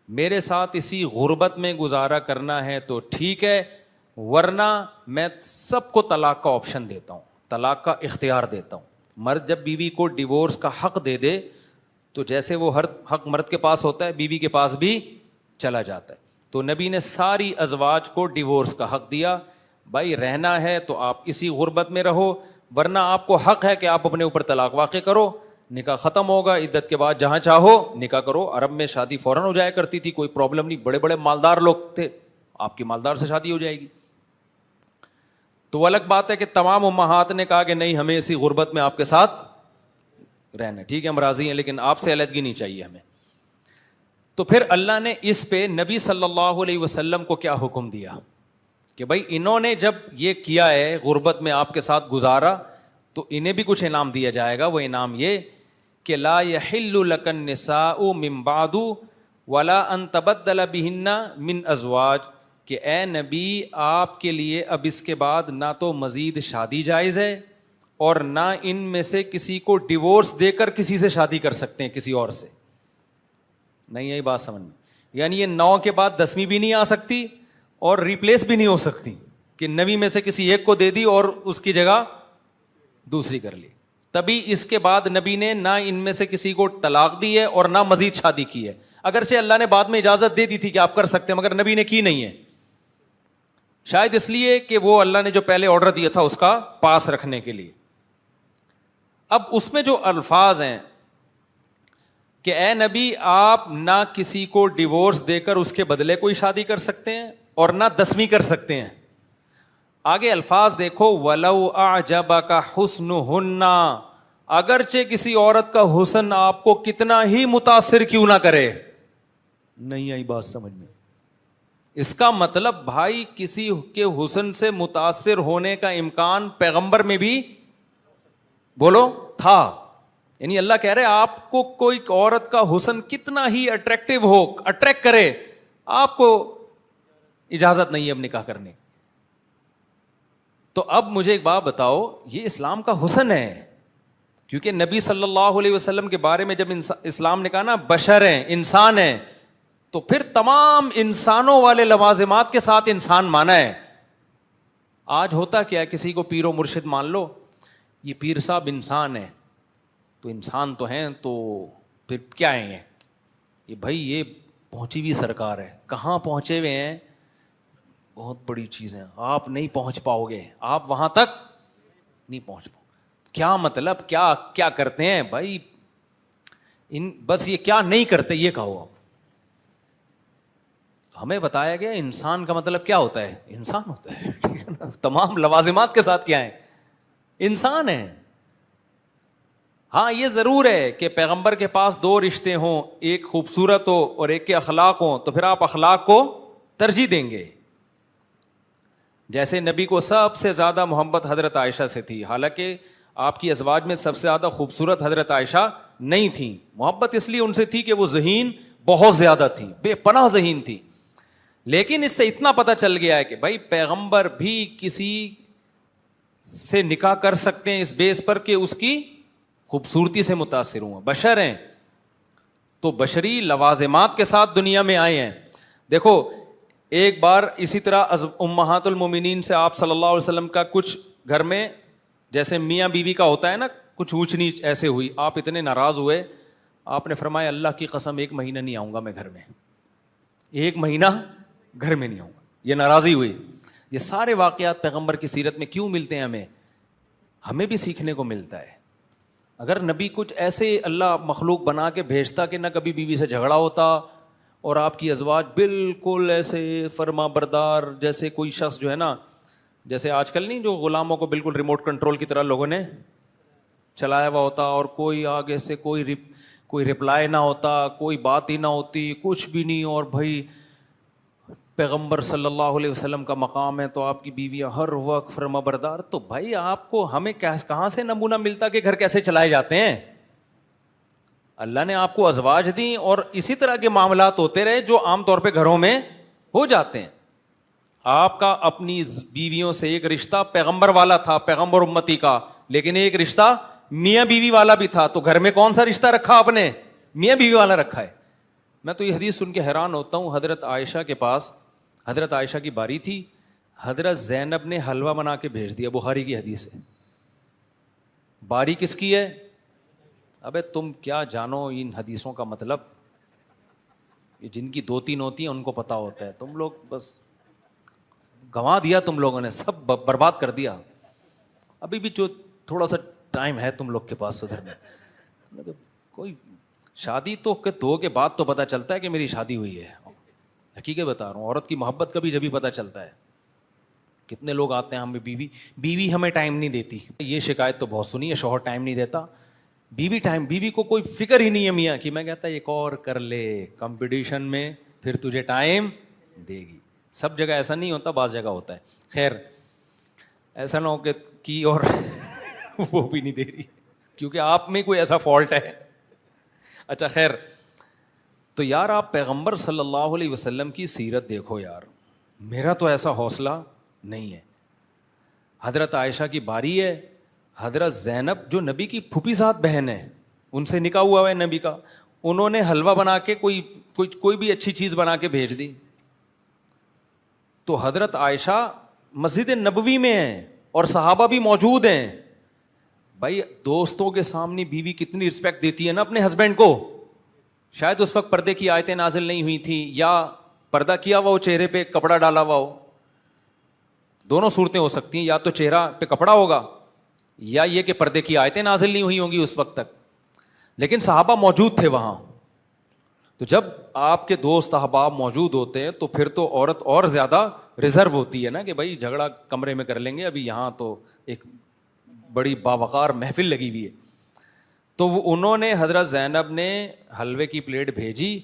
میرے ساتھ اسی غربت میں گزارا کرنا ہے تو ٹھیک ہے, ورنہ میں سب کو طلاق کا آپشن دیتا ہوں, طلاق کا اختیار دیتا ہوں. مرد جب بیوی کو ڈیورس کا حق دے دے تو جیسے وہ ہر حق مرد کے پاس ہوتا ہے بیوی کے پاس بھی چلا جاتا ہے. تو نبی نے ساری ازواج کو ڈیورس کا حق دیا, بھائی رہنا ہے تو آپ اسی غربت میں رہو, ورنہ آپ کو حق ہے کہ آپ اپنے اوپر طلاق واقع کرو, نکاح ختم ہوگا, عدت کے بعد جہاں چاہو نکاح کرو. عرب میں شادی فوراً ہو جایا کرتی تھی, کوئی پرابلم نہیں, بڑے بڑے مالدار لوگ تھے, آپ کی مالدار سے شادی ہو جائے گی. تو وہ الگ بات ہے کہ تمام امہات نے کہا کہ نہیں ہمیں اسی غربت میں آپ کے ساتھ رہنا, ٹھیک ہے ہم راضی ہیں لیکن آپ سے علیحدگی نہیں چاہیے ہمیں. تو پھر اللہ نے اس پہ نبی صلی اللہ علیہ وسلم کو کیا حکم دیا کہ بھائی انہوں نے جب یہ کیا ہے غربت میں آپ کے ساتھ گزارا تو انہیں بھی کچھ انعام دیا جائے گا. وہ انعام یہ کہ لا یحل لک النساء من بعد ولا ان تبدل بہن من ازواج, کہ اے نبی آپ کے لیے اب اس کے بعد نہ تو مزید شادی جائز ہے اور نہ ان میں سے کسی کو ڈیورس دے کر کسی سے شادی کر سکتے ہیں کسی اور سے. نہیں یہی بات سمجھ میں, یعنی یہ 9 کے بعد 10ویں بھی نہیں آ سکتی اور ریپلیس بھی نہیں ہو سکتی کہ 9 میں سے کسی ایک کو دے دی اور اس کی جگہ دوسری کر لی. تبھی اس کے بعد نبی نے نہ ان میں سے کسی کو طلاق دی ہے اور نہ مزید شادی کی ہے. اگرچہ اللہ نے بعد میں اجازت دے دی تھی کہ آپ کر سکتے ہیں, مگر نبی نے کی نہیں ہے, شاید اس لیے کہ وہ اللہ نے جو پہلے آرڈر دیا تھا اس کا پاس رکھنے کے لیے. اب اس میں جو الفاظ ہیں کہ اے نبی آپ نہ کسی کو ڈیورس دے کر اس کے بدلے کوئی شادی کر سکتے ہیں اور نہ 10ویں کر سکتے ہیں. آگے الفاظ دیکھو, وَلَوْ أَعْجَبَكَ حُسْنُهُنَّ, اگرچہ کسی عورت کا حسن آپ کو کتنا ہی متاثر کیوں نہ کرے. نہیں آئی بات سمجھ میں؟ اس کا مطلب بھائی کسی کے حسن سے متاثر ہونے کا امکان پیغمبر میں بھی بولو تھا. یعنی اللہ کہہ رہے آپ کو کوئی عورت کا حسن کتنا ہی اٹریکٹیو ہو, اٹریکٹ کرے, آپ کو اجازت نہیں ہے اب نکاح کرنے. تو اب مجھے ایک بات بتاؤ, یہ اسلام کا حسن ہے, کیونکہ نبی صلی اللہ علیہ وسلم کے بارے میں جب اسلام نے کہا نا بشر ہیں, انسان ہیں, تو پھر تمام انسانوں والے لوازمات کے ساتھ انسان مانا ہے. آج ہوتا کیا, کسی کو پیر و مرشد مان لو, یہ پیر صاحب انسان ہے, تو انسان تو ہیں تو پھر کیا ہیں یہ بھائی, یہ پہنچی ہوئی سرکار ہے. کہاں پہنچے ہوئے ہیں, بہت بڑی چیزیں, آپ نہیں پہنچ پاؤ گے, آپ وہاں تک نہیں پہنچ پاؤ. کیا مطلب, کیا کرتے ہیں بھائی, بس یہ کیا نہیں کرتے یہ کہو آپ. ہمیں بتایا گیا انسان کا مطلب کیا ہوتا ہے, انسان ہوتا ہے, ٹھیک ہے نا, تمام لوازمات کے ساتھ کیا ہے, انسان ہے. ہاں یہ ضرور ہے کہ پیغمبر کے پاس 2 رشتے ہوں, ایک خوبصورت ہو اور ایک کے اخلاق ہوں, تو پھر آپ اخلاق کو ترجیح دیں گے. جیسے نبی کو سب سے زیادہ محبت حضرت عائشہ سے تھی, حالانکہ آپ کی ازواج میں سب سے زیادہ خوبصورت حضرت عائشہ نہیں تھی. محبت اس لیے ان سے تھی کہ وہ ذہین بہت زیادہ تھی, بے پناہ ذہین تھی. لیکن اس سے اتنا پتہ چل گیا ہے کہ بھائی پیغمبر بھی کسی سے نکاح کر سکتے ہیں اس بیس پر کہ اس کی خوبصورتی سے متاثر ہوں. بشر ہیں تو بشری لوازمات کے ساتھ دنیا میں آئے ہیں. دیکھو ایک بار اسی طرح امہات المومنین سے آپ صلی اللہ علیہ وسلم کا کچھ گھر میں جیسے میاں بیوی کا ہوتا ہے نا, کچھ اونچ نیچ ایسے ہوئی, آپ اتنے ناراض ہوئے, آپ نے فرمایا اللہ کی قسم 1 مہینہ نہیں آؤں گا میں گھر میں, 1 مہینہ گھر میں نہیں آؤں گا. یہ ناراضی ہوئی. یہ سارے واقعات پیغمبر کی سیرت میں کیوں ملتے ہیں, ہمیں بھی سیکھنے کو ملتا ہے. اگر نبی کچھ ایسے اللہ مخلوق بنا کے بھیجتا کہ نہ کبھی بیوی سے جھگڑا ہوتا اور آپ کی ازواج بالکل ایسے فرما بردار, جیسے کوئی شخص جو ہے نا, جیسے آج کل نہیں جو غلاموں کو بالکل ریموٹ کنٹرول کی طرح لوگوں نے چلایا ہوا ہوتا, اور کوئی آگے سے کوئی رپلائی نہ ہوتا, کوئی بات ہی نہ ہوتی, کچھ بھی نہیں. اور بھائی پیغمبر صلی اللہ علیہ وسلم کا مقام ہے تو آپ کی بیویاں ہر وقت فرما بردار. تو بھائی آپ کو ہمیں کہاں سے نمونہ ملتا کہ گھر کیسے چلائے جاتے ہیں. اللہ نے آپ کو ازواج دیں اور اسی طرح کے معاملات ہوتے رہے جو عام طور پہ گھروں میں ہو جاتے ہیں. آپ کا اپنی بیویوں سے ایک رشتہ پیغمبر والا تھا, پیغمبر امتی کا, لیکن ایک رشتہ میاں بیوی والا بھی تھا. تو گھر میں کون سا رشتہ رکھا آپ نے, میاں بیوی والا رکھا ہے. میں تو یہ حدیث سن کے حیران ہوتا ہوں. حضرت عائشہ کے پاس, حضرت عائشہ کی باری تھی, حضرت زینب نے حلوہ بنا کے بھیج دیا, بخاری کی حدیث ہے. باری کس کی ہے؟ ابے تم کیا جانو ان حدیثوں کا مطلب, جن کی 2-3 ہوتی ہیں ان کو پتا ہوتا ہے. تم لوگ بس گنوا دیا, تم لوگوں نے سب برباد کر دیا. ابھی بھی جو تھوڑا سا ٹائم ہے تم لوگ کے پاس سدھرنے, کوئی شادی تو 2 کے بعد تو پتا چلتا ہے کہ میری شادی ہوئی ہے. حقیقت بتا رہا ہوں, عورت کی محبت کا بھی جبھی پتا چلتا ہے. کتنے لوگ آتے ہیں ہمیں بیوی ہمیں ٹائم نہیں دیتی. یہ شکایت تو بہت سنی ہے, شوہر ٹائم نہیں دیتا. بیوی ٹائم, بیوی کو کوئی فکر ہی نہیں ہے میاں کی, میں کہتا ہے ایک اور کر لے کمپٹیشن میں, پھر تجھے ٹائم دے گی. سب جگہ ایسا نہیں ہوتا, بعض جگہ ہوتا ہے. خیر ایسا نہ ہو کہ کی اور وہ بھی نہیں دے رہی, کیونکہ آپ میں کوئی ایسا فالٹ ہے. اچھا خیر, تو یار آپ پیغمبر صلی اللہ علیہ وسلم کی سیرت دیکھو یار, میرا تو ایسا حوصلہ نہیں ہے. حضرت عائشہ کی باری ہے, حضرت زینب جو نبی کی پھوپھی ساتھ بہن ہے, ان سے نکاح ہوا ہے نبی کا, انہوں نے حلوہ بنا کے کوئی بھی اچھی چیز بنا کے بھیج دی. تو حضرت عائشہ مسجد نبوی میں ہیں اور صحابہ بھی موجود ہیں. بھائی دوستوں کے سامنے بیوی کتنی رسپیکٹ دیتی ہے نا اپنے ہسبینڈ کو. شاید اس وقت پردے کی آیتیں نازل نہیں ہوئی تھیں, یا پردہ کیا ہوا ہو, چہرے پہ کپڑا ڈالا ہوا ہو. دونوں صورتیں ہو سکتی ہیں, یا تو چہرہ پہ کپڑا ہوگا, یا یہ کہ پردے کی آیتیں نازل نہیں ہوئی ہوں گی اس وقت تک. لیکن صحابہ موجود تھے وہاں. تو جب آپ کے دوست احباب موجود ہوتے ہیں تو پھر تو عورت اور زیادہ ریزرو ہوتی ہے نا, کہ بھائی جھگڑا کمرے میں کر لیں گے, ابھی یہاں تو ایک بڑی باوقار محفل لگی ہوئی ہے. تو انہوں نے, حضرت زینب نے حلوے کی پلیٹ بھیجی,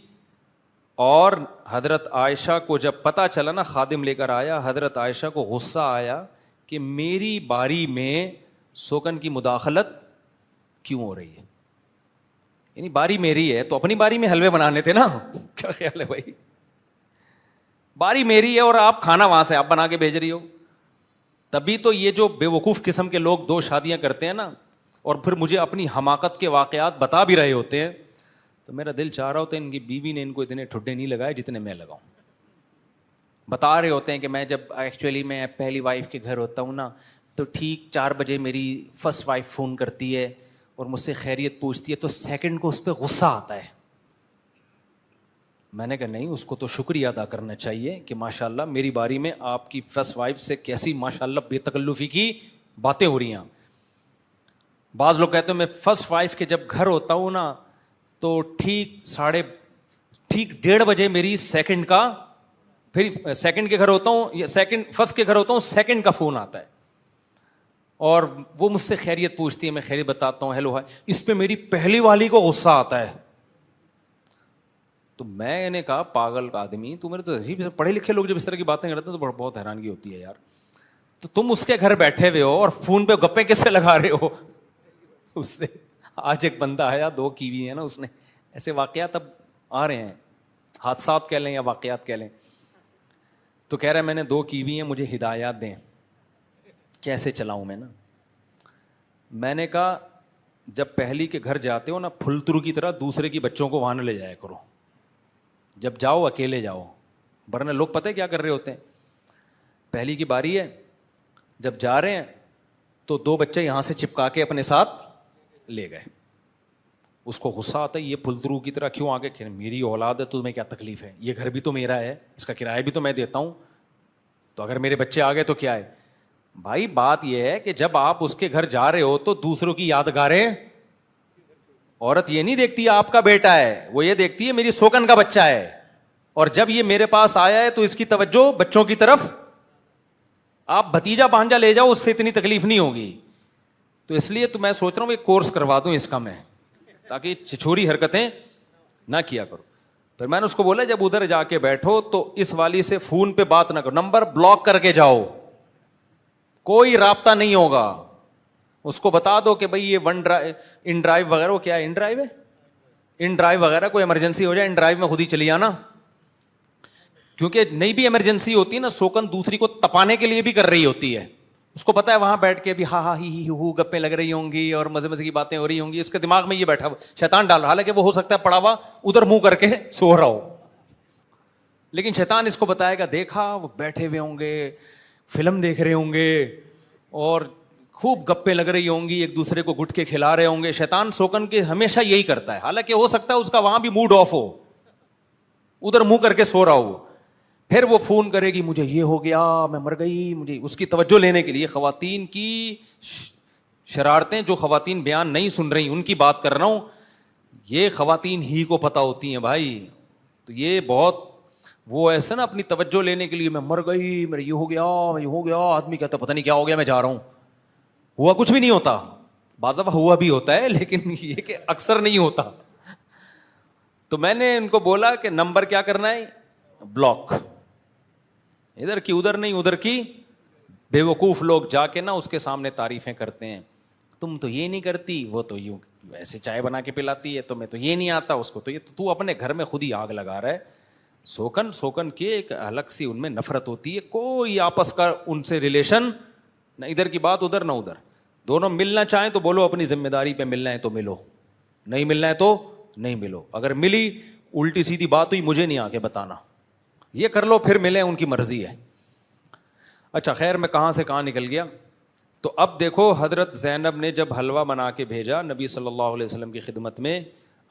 اور حضرت عائشہ کو جب پتہ چلا نا, خادم لے کر آیا, حضرت عائشہ کو غصہ آیا کہ میری باری میں سوکن کی مداخلت کیوں ہو رہی ہے. یعنی باری میری ہے تو اپنی باری میں حلوے بنانے تھے نا, کیا خیال ہے بھائی, باری میری ہے اور آپ کھانا وہاں سے آپ بنا کے بھیج رہی ہو. تبھی تو یہ جو بے وقوف قسم کے لوگ 2 شادیاں کرتے ہیں نا, اور پھر مجھے اپنی حماقت کے واقعات بتا بھی رہے ہوتے ہیں, تو میرا دل چاہ رہا ہوتا ہے ان کی بیوی نے ان کو اتنے ٹھڈے نہیں لگائے جتنے میں لگاؤں. بتا رہے ہوتے ہیں کہ میں جب ایکچولی میں پہلی وائف کے گھر ہوتا ہوں نا, تو ٹھیک 4 بجے میری فرسٹ وائف فون کرتی ہے اور مجھ سے خیریت پوچھتی ہے, تو سیکنڈ کو اس پہ غصہ آتا ہے. میں نے کہا نہیں, اس کو تو شکریہ ادا کرنا چاہیے کہ ماشاءاللہ میری باری میں آپ کی فرسٹ وائف سے کیسی ماشاءاللہ بے تکلفی کی باتیں ہو رہی ہیں. بعض لوگ کہتے ہیں میں فرسٹ وائف کے جب گھر ہوتا ہوں نا, تو ٹھیک 1:30 بجے میری سیکنڈ کا, پھر سیکنڈ کے گھر ہوتا ہوں یا فرسٹ کے گھر ہوتا ہوں, سیکنڈ کا فون آتا ہے اور وہ مجھ سے خیریت پوچھتی ہے, میں خیریت بتاتا ہوں, ہیلو ہائی. اس پہ میری پہلی والی کو غصہ آتا ہے. تو میں نے کہا پاگل آدمی, تو میرے تو عجیب, پڑھے لکھے لوگ جب اس طرح کی باتیں کرتے ہیں تو بہت حیرانگی ہوتی ہے یار. تو تم اس کے گھر بیٹھے ہوئے ہو اور فون پہ گپیں کس سے لگا رہے ہو اس سے. آج ایک بندہ آیا 2 کیوی ہے نا, اس نے ایسے واقعات اب آ رہے ہیں, حادثات کہہ لیں یا واقعات کہہ لیں, تو کہہ رہا ہے میں نے 2 کیوی ہیں, مجھے ہدایات دیں کیسے چلاؤں میں نا. میں نے کہا جب پہلی کے گھر جاتے ہو نا, پھلترو کی طرح دوسرے کی بچوں کو وہاں نہ لے جایا کرو, جب جاؤ اکیلے جاؤ, ورنہ لوگ پتہ ہے کیا کر رہے ہوتے ہیں, پہلی کی باری ہے, جب جا رہے ہیں تو 2 بچے یہاں سے چپکا کے اپنے ساتھ لے گئے. اس کو غصہ آتا ہے, یہ پھلترو کی طرح کیوں آگے, میری اولاد ہے تو تمہیں کیا تکلیف ہے, یہ گھر بھی تو میرا ہے, اس کا کرایہ بھی تو میں دیتا ہوں, تو اگر میرے بچے آ گئے تو کیا ہے. بھائی بات یہ ہے کہ جب آپ اس کے گھر جا رہے ہو تو دوسروں کی یادگاریں, عورت یہ نہیں دیکھتی آپ کا بیٹا ہے, وہ یہ دیکھتی ہے میری سوکن کا بچہ ہے, اور جب یہ میرے پاس آیا ہے تو اس کی توجہ بچوں کی طرف. آپ بھتیجا بھانجا لے جاؤ, اس سے اتنی تکلیف نہیں ہوگی. تو اس لیے تو میں سوچ رہا ہوں ایک کورس کروا دوں اس کا میں, تاکہ چھچوری حرکتیں نہ کیا کرو. پھر میں نے اس کو بولا جب ادھر جا کے بیٹھو تو اس والی سے فون پہ بات نہ کرو, نمبر بلاک کر کے جاؤ, کوئی رابطہ نہیں ہوگا. اس کو بتا دو کہ بھائی یہ ان ڈرائیو وغیرہ, وہ کیا ہے ان ڈرائیو ہے, ان ڈرائیو وغیرہ, کوئی ایمرجنسی ہو جائے ان ڈرائیو میں خود ہی چلی آنا. کیونکہ نہیں بھی ایمرجنسی ہوتی ہے نا, سوکن دوسری کو تپانے کے لیے بھی کر رہی ہوتی ہے. اس کو پتا ہے وہاں بیٹھ کے بھی ہاں ہی ہو گپیں لگ رہی ہوں گی اور مزے مزے کی باتیں ہو رہی ہوں گی, اس کے دماغ میں یہ بیٹھا شیطان ڈال رہا, حالانکہ وہ ہو سکتا ہے پڑا ہوا ادھر منہ کر کے سو رہا ہو, لیکن شیطان اس کو بتائے گا دیکھا وہ بیٹھے ہوئے ہوں گے, فلم دیکھ رہے ہوں گے اور خوب گپیں لگ رہی ہوں گی, ایک دوسرے کو گٹ کے کھلا رہے ہوں گے. شیطان سوکن کے ہمیشہ یہی کرتا ہے, حالانکہ ہو سکتا ہے اس کا وہاں بھی موڈ آف ہو, ادھر منہ کر کے سو رہا ہو. پھر وہ فون کرے گی مجھے یہ ہو گیا, میں مر گئی, مجھے اس کی توجہ لینے کے لیے. خواتین کی شرارتیں جو خواتین بیان نہیں سن رہی ان کی بات کر رہا ہوں, یہ خواتین ہی کو پتہ ہوتی ہیں بھائی. تو یہ بہت وہ ایسے نا اپنی توجہ لینے کے لیے میں مر گئی, میرے یہ ہو گیا, میں یہ ہو گیا, آدمی کہتا پتہ نہیں کیا ہو گیا, میں جا رہا ہوں, ہوا کچھ بھی نہیں ہوتا. بعض دفعہ ہوا بھی ہوتا ہے لیکن یہ کہ اکثر نہیں ہوتا. تو میں نے ان کو بولا کہ نمبر کیا کرنا ہے, بلاک, ادھر کی ادھر نہیں, ادھر کی. بے وقوف لوگ جا کے نا اس کے سامنے تعریفیں کرتے ہیں, تم تو یہ نہیں کرتی, وہ تو یوں ایسے چائے بنا کے پلاتی ہے, تمہیں تو یہ نہیں آتا, اس کو تو یہ, تو اپنے گھر میں خود ہی آگ لگا رہا ہے. سوکن کے ایک الگ سی ان میں نفرت ہوتی ہے, کوئی آپس کا ان سے ریلیشن نہ, ادھر کی بات ادھر نہ ادھر. دونوں ملنا چاہیں تو بولو اپنی ذمہ داری پہ ملنا ہے تو ملو, نہیں ملنا ہے تو نہیں ملو. اگر ملی الٹی سیدھی بات ہوئی مجھے نہیں آ کے بتانا, یہ کر لو پھر ملیں, ان کی مرضی ہے. اچھا خیر میں کہاں سے کہاں نکل گیا. تو اب دیکھو حضرت زینب نے جب حلوہ بنا کے بھیجا نبی صلی اللہ علیہ وسلم کی خدمت میں,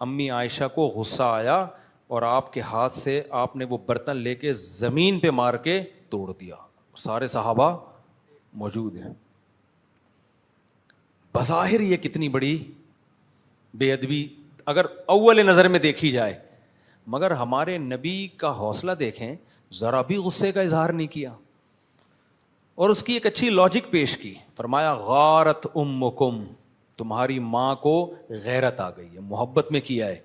امی عائشہ کو غصہ آیا اور آپ کے ہاتھ سے آپ نے وہ برتن لے کے زمین پہ مار کے توڑ دیا. سارے صحابہ موجود ہیں. بظاہر یہ کتنی بڑی بے ادبی اگر اول نظر میں دیکھی جائے, مگر ہمارے نبی کا حوصلہ دیکھیں, ذرا بھی غصے کا اظہار نہیں کیا اور اس کی ایک اچھی لاجک پیش کی. فرمایا غارت امکم, تمہاری ماں کو غیرت آ گئی ہے, محبت میں کیا ہے,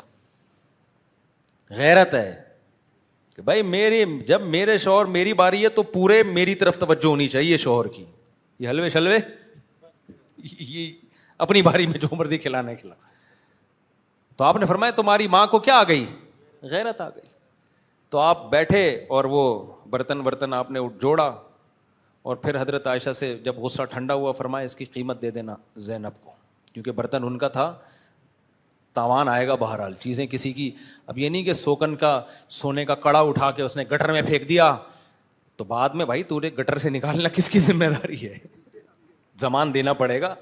غیرت ہے کہ بھائی جب میرے شوہر میری باری ہے تو پورے میری طرف توجہ ہونی چاہیے شوہر کی. یہ حلوے شلوے یہ اپنی باری میں جو مرضی کھلانے کھلا. تو آپ نے فرمایا تمہاری ماں کو کیا آ گئی, غیرت آ گئی. تو آپ بیٹھے اور وہ برتن آپ نے جوڑا اور پھر حضرت عائشہ سے جب غصہ ٹھنڈا ہوا فرمایا اس کی قیمت دے دینا زینب کو, کیونکہ برتن ان کا تھا, تاوان آئے گا بہرحال, چیزیں کسی کی. اب یہ نہیں کہ سوکن کا سونے کا کڑا اٹھا کے اس نے گٹر میں پھینک دیا تو بعد میں بھائی تو نے گٹر سے نکالنا کس کی ذمہ داری ہے, زمان دینا پڑے گا.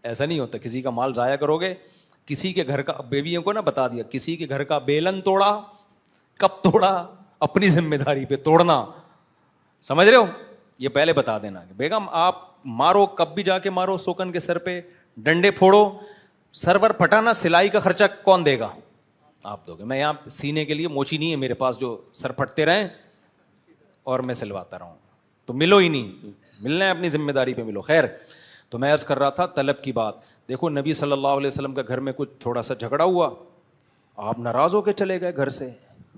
ایسا نہیں ہوتا, کسی کا مال ضائع کرو گے. کسی کے گھر کا, بیویوں کو نا بتا دیا, کسی کے گھر کا بیلن توڑا, کب توڑا, اپنی ذمہ داری پہ توڑنا, سمجھ رہے ہو, یہ پہلے بتا دینا. بیگم آپ مارو, کب بھی جا کے مارو, سوکن کے سر پہ ڈنڈے پھوڑو, سرور پھٹانا, سلائی کا خرچہ کون دے گا, آپ دو گے. میں یہاں سینے کے لیے موچی نہیں ہے میرے پاس جو سر پھٹتے رہیں اور میں سلواتا رہوں, تو ملو ہی نہیں, ملنا ہے اپنی ذمہ داری پہ ملو. خیر تو میں عرض کر رہا تھا طلب کی بات. دیکھو نبی صلی اللہ علیہ وسلم کا گھر میں کچھ تھوڑا سا جھگڑا ہوا, آپ ناراض ہو کے چلے گئے گھر سے,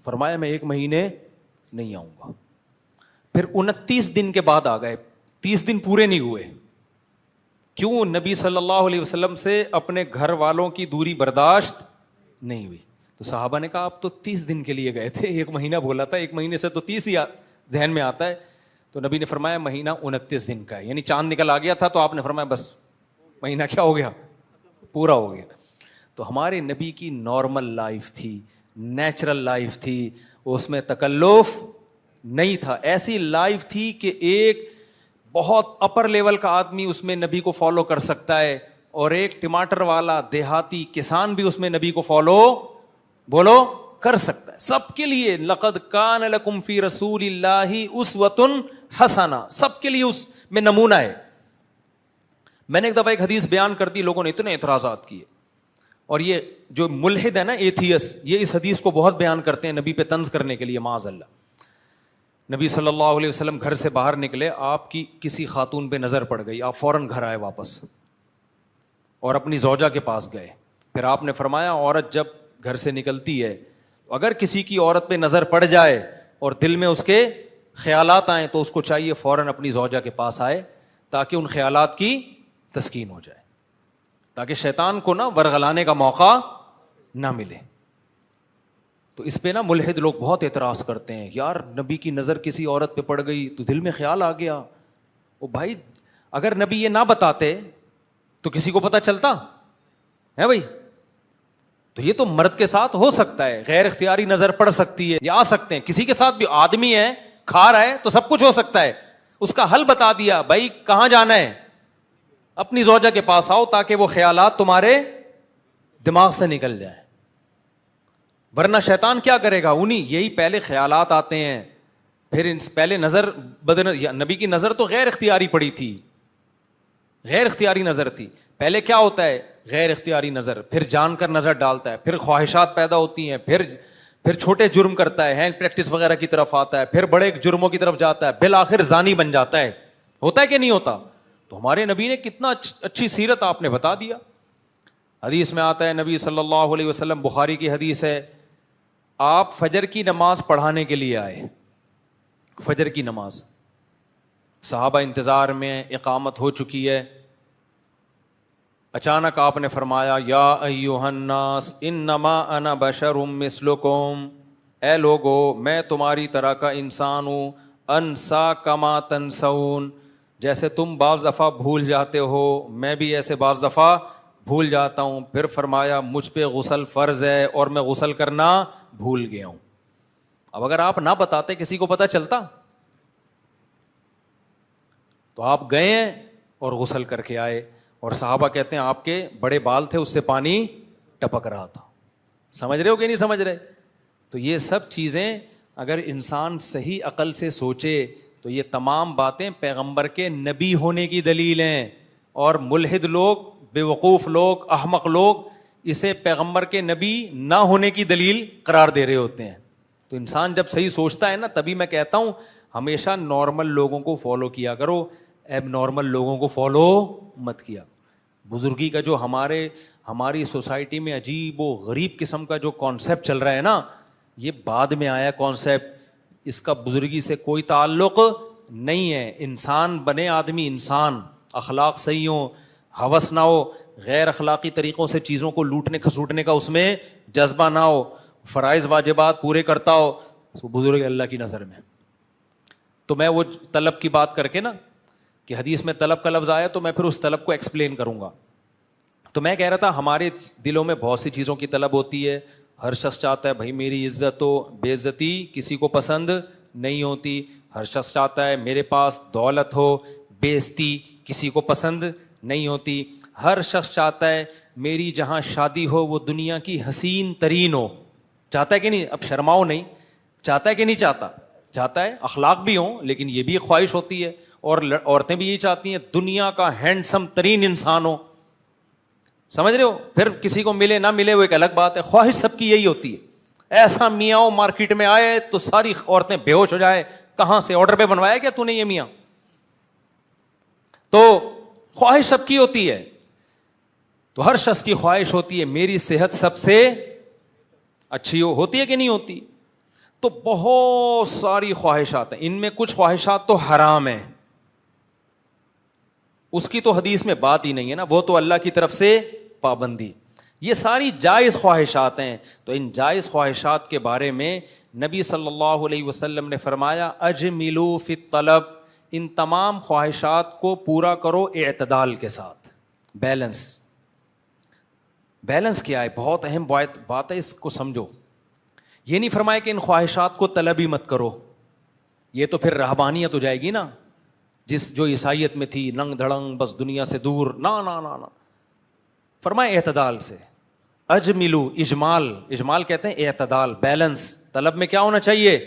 فرمایا میں 1 مہینے نہیں آؤں گا. پھر 29 دن کے بعد آ گئے, 30 دن پورے نہیں ہوئے. کیوں؟ نبی صلی اللہ علیہ وسلم سے اپنے گھر والوں کی دوری برداشت نہیں ہوئی. تو صحابہ نے کہا آپ تو 30 دن کے لیے گئے تھے, 1 مہینہ بولا تھا, 1 مہینے سے تو 30 ہی ذہن میں آتا ہے. تو نبی نے فرمایا مہینہ 29 دن کا ہے, یعنی چاند نکل آ گیا تھا تو آپ نے فرمایا بس مہینہ کیا ہو گیا, پورا ہو گیا. تو ہمارے نبی کی نارمل لائف تھی, نیچرل لائف تھی, اس میں تکلف نہیں تھا. ایسی لائف تھی کہ ایک بہت اپر لیول کا آدمی اس میں نبی کو فالو کر سکتا ہے, اور ایک ٹماٹر والا دیہاتی کسان بھی اس میں نبی کو فالو بولو کر سکتا ہے. سب کے لیے لقد کان لکم فی رسول اللہ اسوۃ حسنہ, سب کے لیے اس میں نمونہ ہے. میں نے ایک دفعہ ایک حدیث بیان کر دی, لوگوں نے اتنے اعتراضات کیے, اور یہ جو ملحد ہے نا ایتھیس, یہ اس حدیث کو بہت بیان کرتے ہیں نبی پہ طنز کرنے کے لیے, معاذ اللہ. نبی صلی اللہ علیہ وسلم گھر سے باہر نکلے, آپ کی کسی خاتون پہ نظر پڑ گئی, آپ فوراً گھر آئے واپس اور اپنی زوجہ کے پاس گئے. پھر آپ نے فرمایا عورت جب گھر سے نکلتی ہے, اگر کسی کی عورت پہ نظر پڑ جائے اور دل میں اس کے خیالات آئیں تو اس کو چاہیے فوراً اپنی زوجہ کے پاس آئے تاکہ ان خیالات کی تسکین ہو جائے, تاکہ شیطان کو نا ورغلانے کا موقع نہ ملے. تو اس پہ نا ملحد لوگ بہت اعتراض کرتے ہیں, یار نبی کی نظر کسی عورت پہ پڑ گئی تو دل میں خیال آ گیا. او بھائی اگر نبی یہ نہ بتاتے تو کسی کو پتہ چلتا ہے بھائی؟ تو یہ تو مرد کے ساتھ ہو سکتا ہے, غیر اختیاری نظر پڑ سکتی ہے, یا آ سکتے ہیں, کسی کے ساتھ بھی, آدمی ہے کھا رہا ہے تو سب کچھ ہو سکتا ہے. اس کا حل بتا دیا, بھائی کہاں جانا ہے, اپنی زوجہ کے پاس آؤ تاکہ وہ خیالات تمہارے دماغ سے نکل جائیں. ورنہ شیطان کیا کرے گا, انہیں یہی پہلے خیالات آتے ہیں, پھر پہلے نظر نبی کی نظر تو غیر اختیاری پڑی تھی, غیر اختیاری نظر تھی. پہلے کیا ہوتا ہے, غیر اختیاری نظر, پھر جان کر نظر ڈالتا ہے, پھر خواہشات پیدا ہوتی ہیں, پھر چھوٹے جرم کرتا ہے, ہینڈ پریکٹس وغیرہ کی طرف آتا ہے, پھر بڑے جرموں کی طرف جاتا ہے, بالآخر زانی بن جاتا ہے. ہوتا ہے کہ نہیں ہوتا؟ تو ہمارے نبی نے کتنا اچھی سیرت آپ نے بتا دیا. حدیث میں آتا ہے نبی صلی اللہ علیہ وسلم، بخاری کی حدیث ہے، آپ فجر کی نماز پڑھانے کے لیے آئے، فجر کی نماز، صحابہ انتظار میں، اقامت ہو چکی ہے، اچانک آپ نے فرمایا یا ایھا الناس انما انا بشر مثلکم، اے لوگو میں تمہاری طرح کا انسان ہوں، انسا کما تنسون، جیسے تم بعض دفعہ بھول جاتے ہو میں بھی ایسے بعض دفعہ بھول جاتا ہوں۔ پھر فرمایا مجھ پہ غسل فرض ہے اور میں غسل کرنا بھول گیا ہوں۔ اب اگر آپ نہ بتاتے کسی کو پتہ چلتا؟ تو آپ گئے ہیں اور غسل کر کے آئے، اور صحابہ کہتے ہیں آپ کے بڑے بال تھے اس سے پانی ٹپک رہا تھا۔ سمجھ رہے ہو کہ نہیں سمجھ رہے؟ تو یہ سب چیزیں اگر انسان صحیح عقل سے سوچے تو یہ تمام باتیں پیغمبر کے نبی ہونے کی دلیل ہیں، اور ملحد لوگ، بے وقوف لوگ، احمق لوگ اسے پیغمبر کے نبی نہ ہونے کی دلیل قرار دے رہے ہوتے ہیں۔ تو انسان جب صحیح سوچتا ہے نا، تبھی میں کہتا ہوں ہمیشہ نارمل لوگوں کو فالو کیا کرو، ایب نارمل لوگوں کو فالو مت کیا۔ بزرگی کا جو ہماری سوسائٹی میں عجیب و غریب قسم کا جو کانسیپٹ چل رہا ہے نا، یہ بعد میں آیا کانسیپٹ، اس کا بزرگی سے کوئی تعلق نہیں ہے۔ انسان بنے آدمی، انسان اخلاق صحیح ہو، ہوس نہ ہو، غیر اخلاقی طریقوں سے چیزوں کو لوٹنے کھسوٹنے کا اس میں جذبہ نہ ہو، فرائض واجبات پورے کرتا ہو، وہ بزرگ اللہ کی نظر میں۔ تو میں وہ طلب کی بات کر کے نا، کہ حدیث میں طلب کا لفظ آیا تو میں پھر اس طلب کو ایکسپلین کروں گا۔ تو میں کہہ رہا تھا ہمارے دلوں میں بہت سی چیزوں کی طلب ہوتی ہے، ہر شخص چاہتا ہے بھائی میری عزت ہو، بے عزتی کسی کو پسند نہیں ہوتی، ہر شخص چاہتا ہے میرے پاس دولت ہو، بے عزتی کسی کو پسند نہیں ہوتی، ہر شخص چاہتا ہے میری جہاں شادی ہو وہ دنیا کی حسین ترین ہو، چاہتا ہے کہ نہیں؟ اب شرماؤ نہیں، چاہتا ہے کہ نہیں چاہتا؟ چاہتا ہے، اخلاق بھی ہوں لیکن یہ بھی ایک خواہش ہوتی ہے، اور عورتیں بھی یہی چاہتی ہیں دنیا کا ہینڈسم ترین انسان ہو، سمجھ رہے ہو؟ پھر کسی کو ملے نہ ملے وہ ایک الگ بات ہے، خواہش سب کی یہی ہوتی ہے۔ ایسا میاں ہو مارکیٹ میں آئے تو ساری عورتیں بے ہوش ہو جائے، کہاں سے آرڈر پہ بنوایا کیا تو نے یہ میاں؟ تو خواہش سب کی ہوتی ہے، تو ہر شخص کی خواہش ہوتی ہے میری صحت سب سے اچھی ہو، ہوتی ہے کہ نہیں ہوتی؟ تو بہت ساری خواہشات ہیں، ان میں کچھ خواہشات تو حرام ہیں، اس کی تو حدیث میں بات ہی نہیں ہے نا، وہ تو اللہ کی طرف سے پابندی۔ یہ ساری جائز خواہشات ہیں، تو ان جائز خواہشات کے بارے میں نبی صلی اللہ علیہ وسلم نے فرمایا اجملوا فی الطلب، ان تمام خواہشات کو پورا کرو اعتدال کے ساتھ، بیلنس۔ بیلنس کیا ہے؟ بہت اہم بات ہے، اس کو سمجھو۔ یہ نہیں فرمایا کہ ان خواہشات کو طلب ہی مت کرو، یہ تو پھر رہبانیت ہو جائے گی نا، جو عیسائیت میں تھی، ننگ دھڑنگ بس دنیا سے دور، نہ فرمائے اعتدال سے۔ اجملو، اجمال کہتے ہیں اعتدال، بیلنس۔ طلب میں کیا ہونا چاہیے؟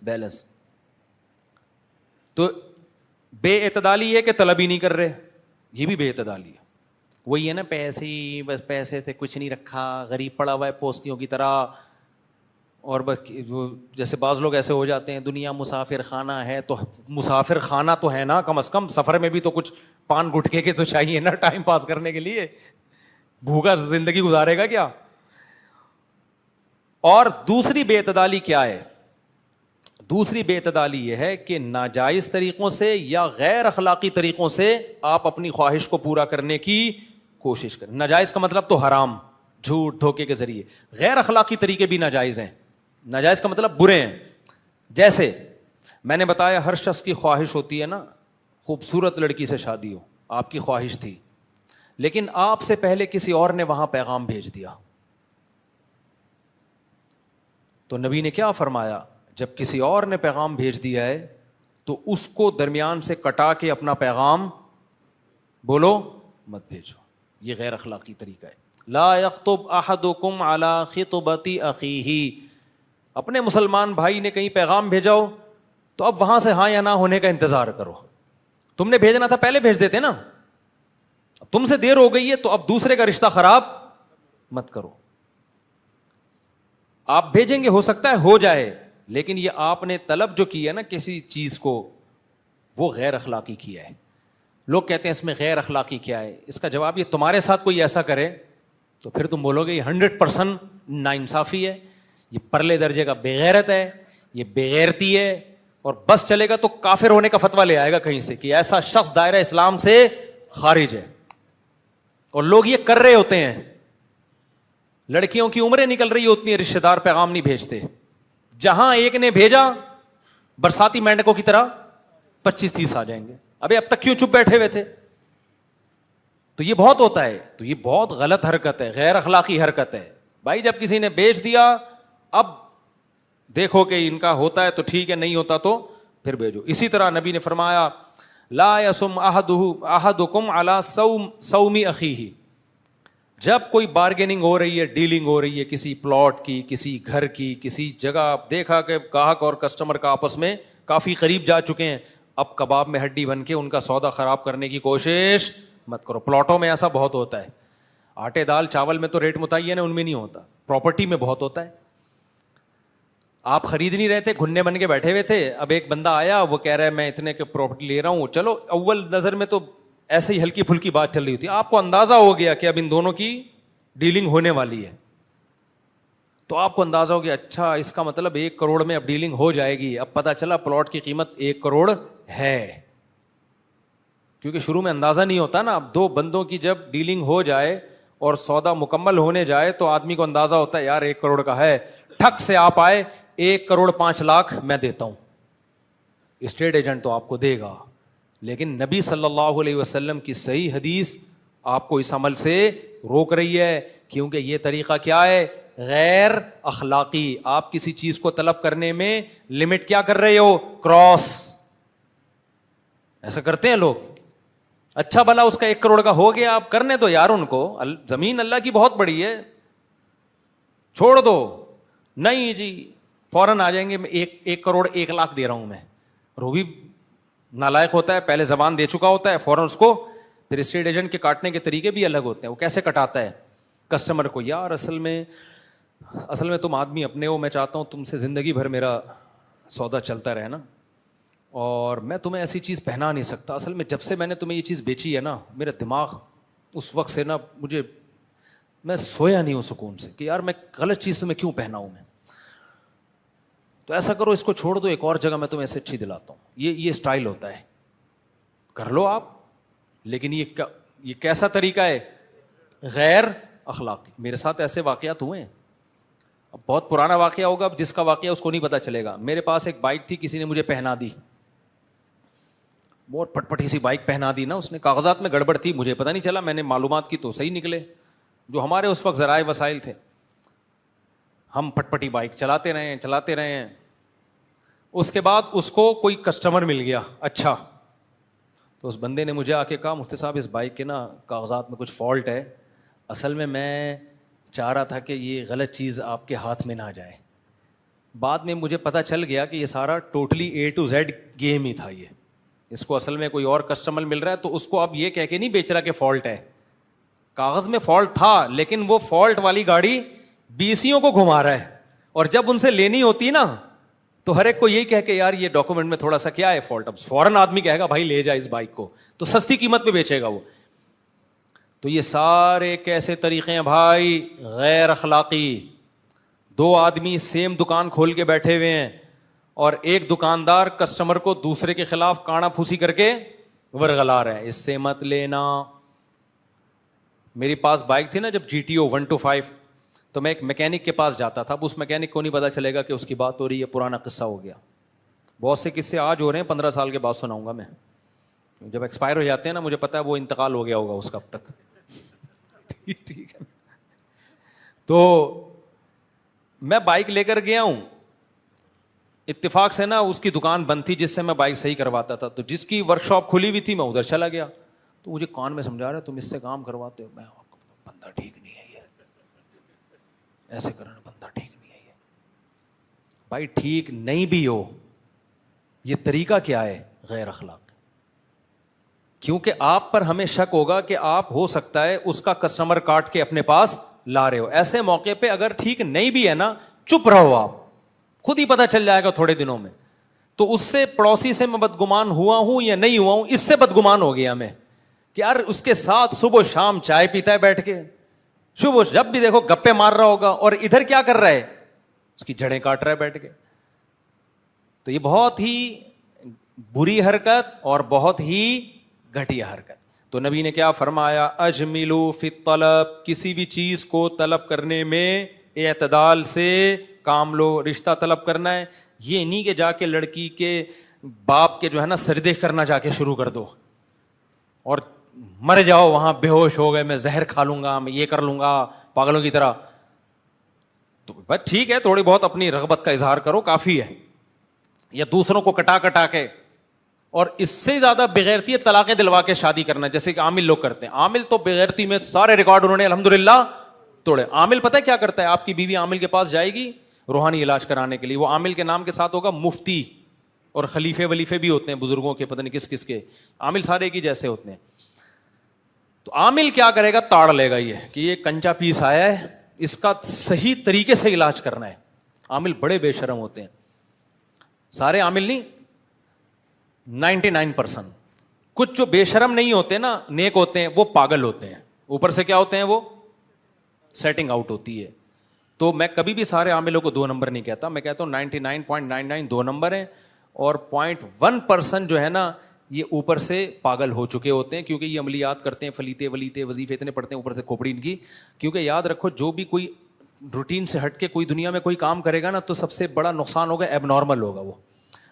بیلنس۔ تو بے اعتدالی ہے کہ طلب ہی نہیں کر رہے، یہ بھی بے اعتدالی ہے۔ وہی ہے نا، پیسے ہی بس، پیسے سے کچھ نہیں رکھا، غریب پڑا ہوا ہے پوستیوں کی طرح، اور بس جیسے بعض لوگ ایسے ہو جاتے ہیں دنیا مسافر خانہ ہے، تو مسافر خانہ تو ہے نا، کم از کم سفر میں بھی تو کچھ پان گٹکے کے تو چاہیے نا ٹائم پاس کرنے کے لیے، بھوکا زندگی گزارے گا کیا؟ اور دوسری بے اعتدالی کیا ہے؟ دوسری بے اعتدالی یہ ہے کہ ناجائز طریقوں سے یا غیر اخلاقی طریقوں سے آپ اپنی خواہش کو پورا کرنے کی کوشش کریں۔ ناجائز کا مطلب تو حرام، جھوٹ دھوکے کے ذریعے، غیر اخلاقی طریقے بھی ناجائز ہیں، ناجائز کا مطلب برے ہیں۔ جیسے میں نے بتایا ہر شخص کی خواہش ہوتی ہے نا، خوبصورت لڑکی سے شادی ہو، آپ کی خواہش تھی، لیکن آپ سے پہلے کسی اور نے وہاں پیغام بھیج دیا، تو نبی نے کیا فرمایا؟ جب کسی اور نے پیغام بھیج دیا ہے تو اس کو درمیان سے کٹا کے اپنا پیغام بولو مت بھیجو، یہ غیر اخلاقی طریقہ ہے۔ لا یخطب احدکم علی خطبۃ اخیہ، اپنے مسلمان بھائی نے کہیں پیغام بھیجا ہو تو اب وہاں سے ہاں یا نہ ہونے کا انتظار کرو، تم نے بھیجنا تھا پہلے بھیج دیتے نا، اب تم سے دیر ہو گئی ہے تو اب دوسرے کا رشتہ خراب مت کرو۔ آپ بھیجیں گے، ہو سکتا ہے ہو جائے، لیکن یہ آپ نے طلب جو کی ہے نا کسی چیز کو، وہ غیر اخلاقی کیا ہے۔ لوگ کہتے ہیں اس میں غیر اخلاقی کیا ہے؟ اس کا جواب یہ تمہارے ساتھ کوئی ایسا کرے تو پھر تم بولو گے یہ 100% ناانصافی ہے, یہ پرلے درجے کا بےغیرت ہے, یہ بےغیرتی ہے, اور بس چلے گا تو کافر ہونے کا فتویٰ لے آئے گا کہیں سے کہ ایسا شخص دائرہ اسلام سے خارج ہے. اور لوگ یہ کر رہے ہوتے ہیں. لڑکیوں کی عمریں نکل رہی ہوتی ہیں, رشتے دار پیغام نہیں بھیجتے. جہاں ایک نے بھیجا برساتی مینڈکوں کی طرح 25-30 آ جائیں گے. ابے اب تک کیوں چپ بیٹھے ہوئے تھے؟ تو یہ بہت ہوتا ہے. تو یہ بہت غلط حرکت ہے, غیر اخلاقی حرکت ہے. بھائی جب کسی نے بیچ دیا, اب دیکھو کہ ان کا ہوتا ہے تو ٹھیک ہے, نہیں ہوتا تو پھر بھیجو. اسی طرح نبی نے فرمایا لا یصم احدکم علی صوم اخیہ. جب کوئی بارگیننگ ہو رہی ہے, ڈیلنگ ہو رہی ہے کسی پلاٹ کی, کسی گھر کی, کسی جگہ, دیکھا کہ گاہک اور کسٹمر کا آپس میں کافی قریب جا چکے ہیں, اب کباب میں ہڈی بن کے ان کا سودا خراب کرنے کی کوشش مت کرو. پلاٹوں میں ایسا بہت ہوتا ہے. آٹے دال چاول میں تو ریٹ متعین ہے, ان میں نہیں ہوتا. پراپرٹی میں بہت ہوتا ہے. آپ خرید نہیں رہے تھے, گھننے بن کے بیٹھے ہوئے تھے, اب ایک بندہ آیا, وہ کہہ رہا ہے میں اتنے کے پراپرٹی لے رہا ہوں. چلو اول نظر میں تو ایسے ہی ہلکی پھلکی بات چل رہی ہوتی ہے, آپ کو اندازہ ہو گیا کہ اب ان دونوں کی ڈیلنگ ہونے والی ہے. تو آپ کو اندازہ ہو گیا اچھا اس کا مطلب 1 کروڑ میں اب ڈیلنگ ہو جائے گی. اب پتہ چلا پلاٹ کی قیمت 1 کروڑ ہے. کیونکہ شروع میں اندازہ نہیں ہوتا نا. اب 2 بندوں کی جب ڈیلنگ ہو جائے اور سودا مکمل ہونے جائے تو آدمی کو اندازہ ہوتا ہے یار 1 کروڑ کا ہے. ٹھک سے آپ آئے 1 کروڑ 5 لاکھ میں دیتا ہوں. اسٹیٹ ایجنٹ تو آپ کو دے گا, لیکن نبی صلی اللہ علیہ وسلم کی صحیح حدیث آپ کو اس عمل سے روک رہی ہے, کیونکہ یہ طریقہ کیا ہے؟ غیر اخلاقی. آپ کسی چیز کو طلب کرنے میں لمٹ کیا کر رہے ہو؟ کراس. ایسا کرتے ہیں لوگ. اچھا بھلا اس کا 1 کروڑ کا ہو گیا, آپ کرنے دو یار ان کو, زمین اللہ کی بہت بڑی ہے, چھوڑ دو. نہیں جی فوراً آ جائیں گے, میں 1 کروڑ 1 لاکھ دے رہا ہوں میں. وہ بھی نالائق ہوتا ہے, پہلے زبان دے چکا ہوتا ہے, فوراً اس کو. پھر اسٹیٹ ایجنٹ کے کاٹنے کے طریقے بھی الگ ہوتے ہیں. وہ کیسے کٹاتا ہے کسٹمر کو؟ یار اصل میں تم آدمی اپنے ہو, میں چاہتا ہوں تم سے زندگی بھر میرا سودا چلتا رہے نا, اور میں تمہیں ایسی چیز پہنا نہیں سکتا. اصل میں جب سے میں نے تمہیں یہ چیز بیچی ہے نا, میرا دماغ اس وقت سے نا میں سویا نہیں ہوں سکون سے کہ یار میں غلط چیز تمہیں کیوں پہناؤں میں. تو ایسا کرو, اس کو چھوڑ دو, ایک اور جگہ میں تمہیں ایسے اچھی دلاتا ہوں. یہ اسٹائل ہوتا ہے, کر لو آپ. لیکن یہ کیسا طریقہ ہے؟ غیر اخلاقی. میرے ساتھ ایسے واقعات ہوئے ہیں. اب بہت پرانا واقعہ ہوگا, اب جس کا واقعہ اس کو نہیں پتا چلے گا. میرے پاس ایک بائک تھی, کسی نے مجھے پہنا دی, بہت پٹپٹی سی بائک پہنا دی نا. اس نے کاغذات میں گڑبڑ تھی, مجھے پتہ نہیں چلا, میں نے معلومات کی تو صحیح نکلے. جو ہمارے اس وقت ذرائع وسائل تھے, ہم پٹپٹی بائک چلاتے رہے ہیں. اس کے بعد اس کو کوئی کسٹمر مل گیا اچھا, تو اس بندے نے مجھے آ کے کہا مفتی صاحب اس بائک کے نا کاغذات میں کچھ فالٹ ہے, اصل میں چاہ رہا تھا کہ یہ غلط چیز آپ کے ہاتھ میں نہ جائے. بعد میں مجھے پتہ چل گیا کہ یہ سارا totally A to Z game ہی تھا. یہ اس کو اصل میں کوئی اور کسٹمر مل رہا ہے, تو اس کو اب یہ کہہ کے نہیں بیچ رہا کہ فالٹ ہے. کاغذ میں فالٹ تھا, لیکن وہ فالٹ والی گاڑی BCوں کو گھما رہا ہے, اور جب ان سے لینی ہوتی نا تو ہر ایک کو یہی کہہ کہ یار یہ ڈاکومنٹ میں تھوڑا سا کیا ہے فالٹ. اب فوراً آدمی کہے گا بھائی لے جا اس بائک کو, تو سستی قیمت پہ بیچے گا وہ. تو یہ سارے کیسے طریقے ہیں بھائی؟ غیر اخلاقی. 2 آدمی سیم دکان کھول کے بیٹھے ہوئے ہیں, اور ایک دکاندار کسٹمر کو دوسرے کے خلاف کانا پھوسی کر کے ورغلا رہا ہے, اس سے مت لینا. میری پاس بائک تھی نا جب GTO 125, تو میں ایک میکینک کے پاس جاتا تھا. اب اس میکینک کو نہیں پتا چلے گا کہ اس کی بات ہو رہی ہے, پرانا قصہ ہو گیا. بہت سے قصے آج ہو رہے ہیں, 15 سال کے بعد سناؤں گا میں. جب ایکسپائر ہو جاتے ہیں نا, مجھے پتا ہے وہ انتقال ہو گیا ہوگا اس کا اب تک. ٹھیک ہے. تو میں بائک لے کر گیا ہوں, اتفاق سے نا اس کی دکان بند تھی جس سے میں بائک صحیح کرواتا تھا. تو جس کی ورک شاپ کھلی ہوئی تھی میں ادھر چلا گیا. تو مجھے کان میں سمجھا رہا ہے تم اس سے کام کرواتے ہو. میں بندہ ٹھیک نہیں ہے, یہ ایسے کرنا بندہ ٹھیک نہیں ہے. یہ بھائی ٹھیک نہیں بھی ہو, یہ طریقہ کیا ہے؟ غیر اخلاق. کیونکہ آپ پر ہمیں شک ہوگا کہ آپ ہو سکتا ہے اس کا کسٹمر کاٹ کے اپنے پاس لا رہے ہو. ایسے موقع پہ اگر ٹھیک نہیں بھی ہے نا, چپ رہو, آپ خود ہی پتہ چل جائے گا تھوڑے دنوں میں. تو اس سے پڑوسی سے میں بدگمان ہوا ہوں یا نہیں ہوا ہوں, اس سے بدگمان ہو گیا میں کہ یار اس کے ساتھ صبح و شام چائے پیتا ہے بیٹھ کے, شبھ جب بھی دیکھو گپے مار رہا ہوگا اور ادھر کیا کر رہا ہے, اس کی جڑیں کاٹ رہا ہے بیٹھ کے. تو یہ بہت ہی بری حرکت اور بہت ہی گھٹیا حرکت. تو نبی نے کیا فرمایا, اجملوا فی الطلب, کسی بھی چیز کو طلب کرنے میں اعتدال سے کام لو. رشتہ طلب کرنا ہے, یہ نہیں کہ جا کے لڑکی کے باپ کے جو ہے نا سجدے کرنا جا کے شروع کر دو اور مر جاؤ وہاں, بے ہوش ہو گئے, میں زہر کھا لوں گا, میں یہ کر لوں گا پاگلوں کی طرح. تو بس ٹھیک ہے, تھوڑی بہت اپنی رغبت کا اظہار کرو, کافی ہے. یا دوسروں کو کٹا کٹا کے, اور اس سے زیادہ بغیرتی طلاقیں دلوا کے شادی کرنا, جیسے کہ عامل لوگ کرتے ہیں. عامل تو بغیرتی میں سارے ریکارڈ انہوں نے الحمدللہ توڑے. عامل پتہ ہے کیا کرتا ہے, آپ کی بیوی عامل کے پاس جائے گی روحانی علاج کرانے کے لیے, وہ عامل کے نام کے ساتھ ہوگا مفتی, اور خلیفے ولیفے بھی ہوتے ہیں بزرگوں کے, پتہ نہیں کس کس کے. عامل سارے ایک ہی جیسے ہوتے ہیں. تو عامل کیا کرے گا, تاڑ لے گا یہ کہ یہ کنچا پیس آیا ہے, اس کا صحیح طریقے سے علاج کرنا ہے. عامل بڑے بے شرم ہوتے ہیں, سارے عامل نہیں, 99%. کچھ جو بے شرم نہیں ہوتے نا, نیک ہوتے ہیں, وہ پاگل ہوتے ہیں. اوپر سے کیا ہوتے ہیں, وہ سیٹنگ آؤٹ ہوتی ہے. تو میں کبھی بھی سارے عاملوں کو 2 نمبر نہیں کہتا, میں کہتا ہوں 99.99 2 نمبر ہیں, اور 0.1% جو ہے نا یہ اوپر سے پاگل ہو چکے ہوتے ہیں, کیونکہ یہ عملیات کرتے ہیں, فلیتے ولیتے وظیفے اتنے پڑھتے ہیں اوپر سے کھوپڑی ان کی. کیونکہ یاد رکھو, جو بھی کوئی روٹین سے ہٹ کے کوئی دنیا میں کوئی کام کرے گا نا, تو سب سے بڑا نقصان ہوگا, ایب نارمل ہوگا. وہ